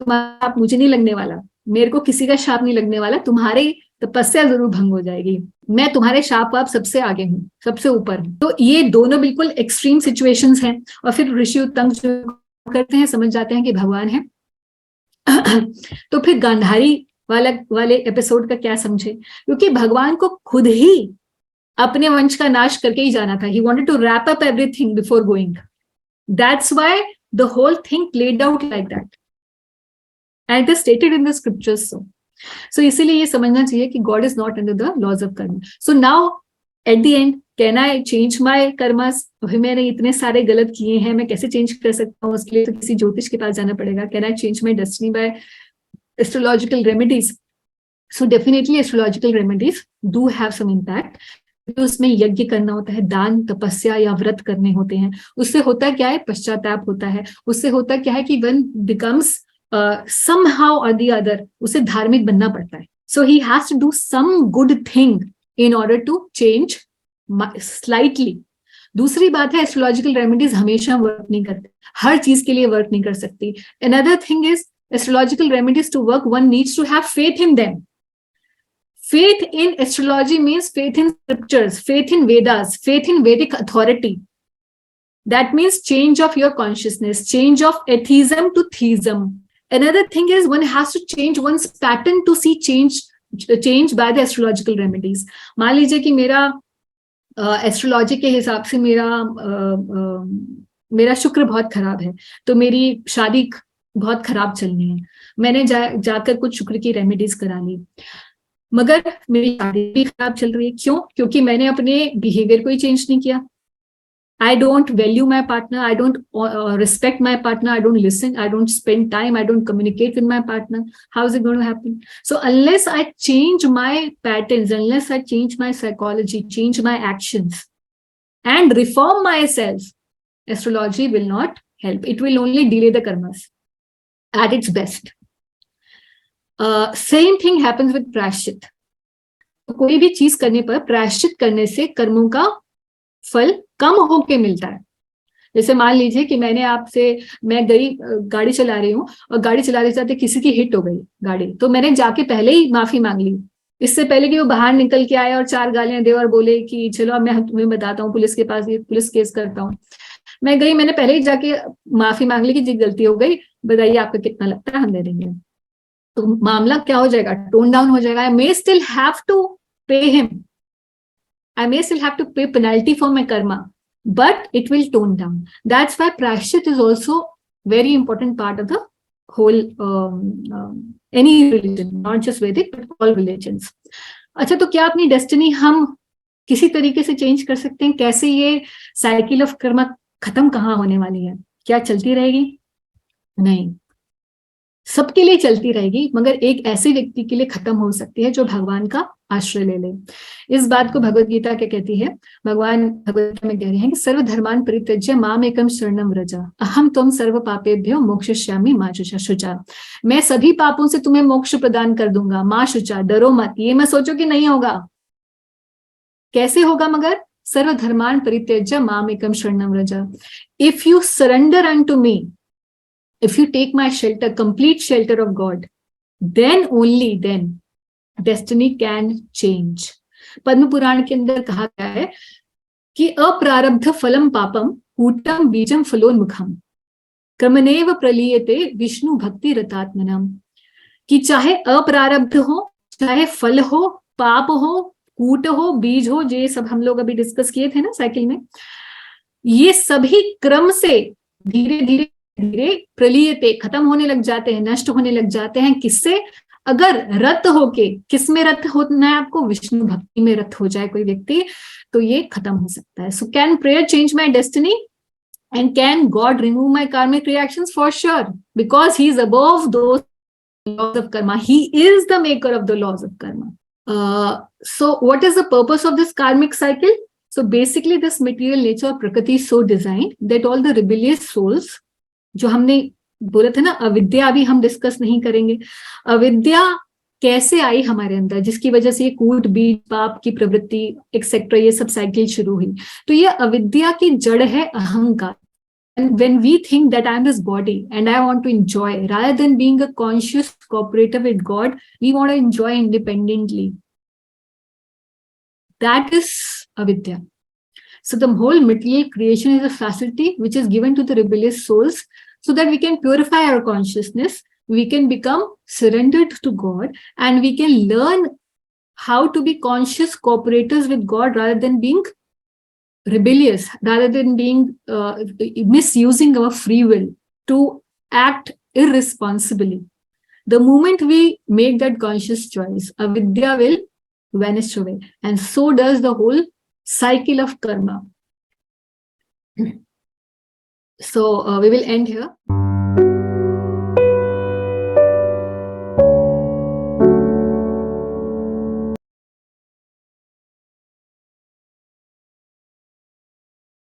तुम्हारा शाप मुझे नहीं लगने वाला, मेरे को किसी का शाप नहीं लगने वाला, तुम्हारी तपस्या जरूर भंग हो जाएगी, मैं तुम्हारे शाप पाप सबसे आगे हूँ, सबसे ऊपर हूँ। तो ये दोनों बिल्कुल एक्सट्रीम सिचुएशंस हैं। और फिर ऋषि उत्तंक जो करते हैं समझ जाते हैं कि भगवान है। तो फिर गांधारी वाले एपिसोड का क्या समझे, क्योंकि भगवान को खुद ही अपने वंश का नाश करके ही जाना था। He wanted to wrap up everything before going, that's why the whole thing played out like that and it is stated in the scriptures. So इसीलिए ये समझना चाहिए कि God is not under the laws of karma. So now at the end can I change my karmas? मैंने इतने सारे गलत किए हैं, मैं कैसे चेंज कर सकता हूँ? उसके लिए तो किसी ज्योतिष के पास जाना पड़ेगा। Can I change my destiny by astrological remedies? So definitely astrological remedies do have some impact. उसमें यज्ञ करना होता है, दान तपस्या या व्रत करने होते हैं। उससे होता क्या है? पश्चाताप होता है। उससे होता क्या है कि one becomes somehow or the other, उसे धार्मिक बनना पड़ता है। So he has to do some good thing in order to change slightly. दूसरी बात है, एस्ट्रोलॉजिकल रेमेडीज हमेशा वर्क नहीं करते, हर चीज के लिए वर्क नहीं कर सकती। Another thing is, astrological remedies to work, one needs to have faith in them. Faith in astrology means faith in scriptures, faith in Vedas, faith in Vedic authority. That means change of your consciousness, change of atheism to theism. Another thing is, one has to change one's pattern to see change by the astrological remedies. मान लीजिए कि मेरा astrology के हिसाब से मेरा शुक्र बहुत खराब है, तो मेरी शादी बहुत खराब चलनी है। मैंने जाकर कुछ शुक्र की रेमेडीज करा ली, मगर मेरी शादी भी खराब चल रही है। क्यों? क्योंकि मैंने अपने बिहेवियर को ही चेंज नहीं किया। I don't value my partner, I don't respect my partner, I don't listen, I don't spend time, I don't communicate with my partner. How is it going to happen? So unless I change my patterns, unless I change my psychology, change my actions and reform myself, astrology will not help. It will only delay the karmas at its best. Same thing happens with प्रायश्चित। कोई भी चीज करने पर प्रायश्चित करने से कर्मों का फल कम होके मिलता है। जैसे मान लीजिए कि मैं गई गाड़ी चला रही हूँ और गाड़ी चलाते चलाते किसी की हिट हो गई गाड़ी, तो मैंने जाके पहले ही माफी मांग ली, इससे पहले कि वो बाहर निकल के आए और 4 गालियां दे और बोले कि चलो अब मैं तुम्हें बताता हूँ, पुलिस के पास ये पुलिस केस करता हूँ। मैं गई, मैंने पहले ही जाके माफी मांग ली कि जी गलती हो गई, बताइए आपका कितना लगता है, हम दे देंगे। तो मामला क्या हो जाएगा? टोन डाउन हो जाएगा। I may still have to pay him, I may still have to pay penalty for my karma, but it will tone down. That's why prashchit is also very important part of the whole any religion, not just Vedic but all religions. अच्छा, तो क्या अपनी destiny हम किसी तरीके से change कर सकते हैं? कैसे ये साइकिल ऑफ कर्मा खत्म कहाँ होने वाली है? क्या चलती रहेगी? नहीं, सबके लिए चलती रहेगी, मगर एक ऐसे व्यक्ति के लिए खत्म हो सकती है जो भगवान का आश्रय ले ले। इस बात को भगवत गीता क्या कहती है? भगवान भगवत गीता में कह रहे हैं कि सर्वधर्मान् परित्यज्य माम एकम शरणं व्रज अहम त्वं सर्व पापेभ्यो मोक्षयिष्यामि मा शुचा। मैं सभी पापों से तुम्हें मोक्ष प्रदान कर दूंगा, मा शुचा, डरो मत। ये मत सोचो कि नहीं होगा। कैसे होगा? मगर सर्वधर्मान् परित्यज्य माम एकम शरणं Vraj. If you surrender unto me, if you take my shelter, complete shelter of God, then only then destiny can change. Padma Purana के अंदर कहा गया है कि अप्रारब्ध फलम पापम कूटम बीजम फलोन्मुखम कर्मणेव प्रलीयते विष्णु भक्ति रतात्मनम। कि चाहे अप्रारब्ध हो, चाहे फल हो, पाप हो, कूट हो, बीज हो, ये सब हम लोग अभी डिस्कस किए थे ना साइकिल में, ये सभी क्रम से धीरे धीरे धीरे प्रलीयते खत्म होने लग जाते हैं, नष्ट होने लग जाते हैं। किससे? अगर रत होके, किस में रत होना है आपको, विष्णु भक्ति में रत हो जाए कोई व्यक्ति, तो ये खत्म हो सकता है. So can prayer change my destiny? And can God remove my karmic reactions? For sure, because He is above those laws of karma. He is the maker of the laws of karma. So what is the purpose of this karmic cycle? So basically this material nature of Prakriti is so designed that all the rebellious souls, जो हमने बोला था ना, अविद्या अभी हम discuss नहीं करेंगे. अविद्या कैसे आई हमारे अंदर, जिसकी वजह से ये कूट बीज पाप की प्रवृत्ति एक्सेट्रा ये सब साइकिल शुरू हुई. तो ये अविद्या की जड़ है अहंकार. And when we think that I am this body and I want to enjoy, rather than being a conscious cooperator with God, we want to enjoy independently. That is avidya. So the whole material creation is a facility which is given to the rebellious souls so that we can purify our consciousness, we can become surrendered to God, and we can learn how to be conscious cooperators with God rather than being rebellious, rather than being misusing our free will to act irresponsibly. The moment we make that conscious choice, avidya will vanish away, and so does the whole cycle of karma. So we will end here.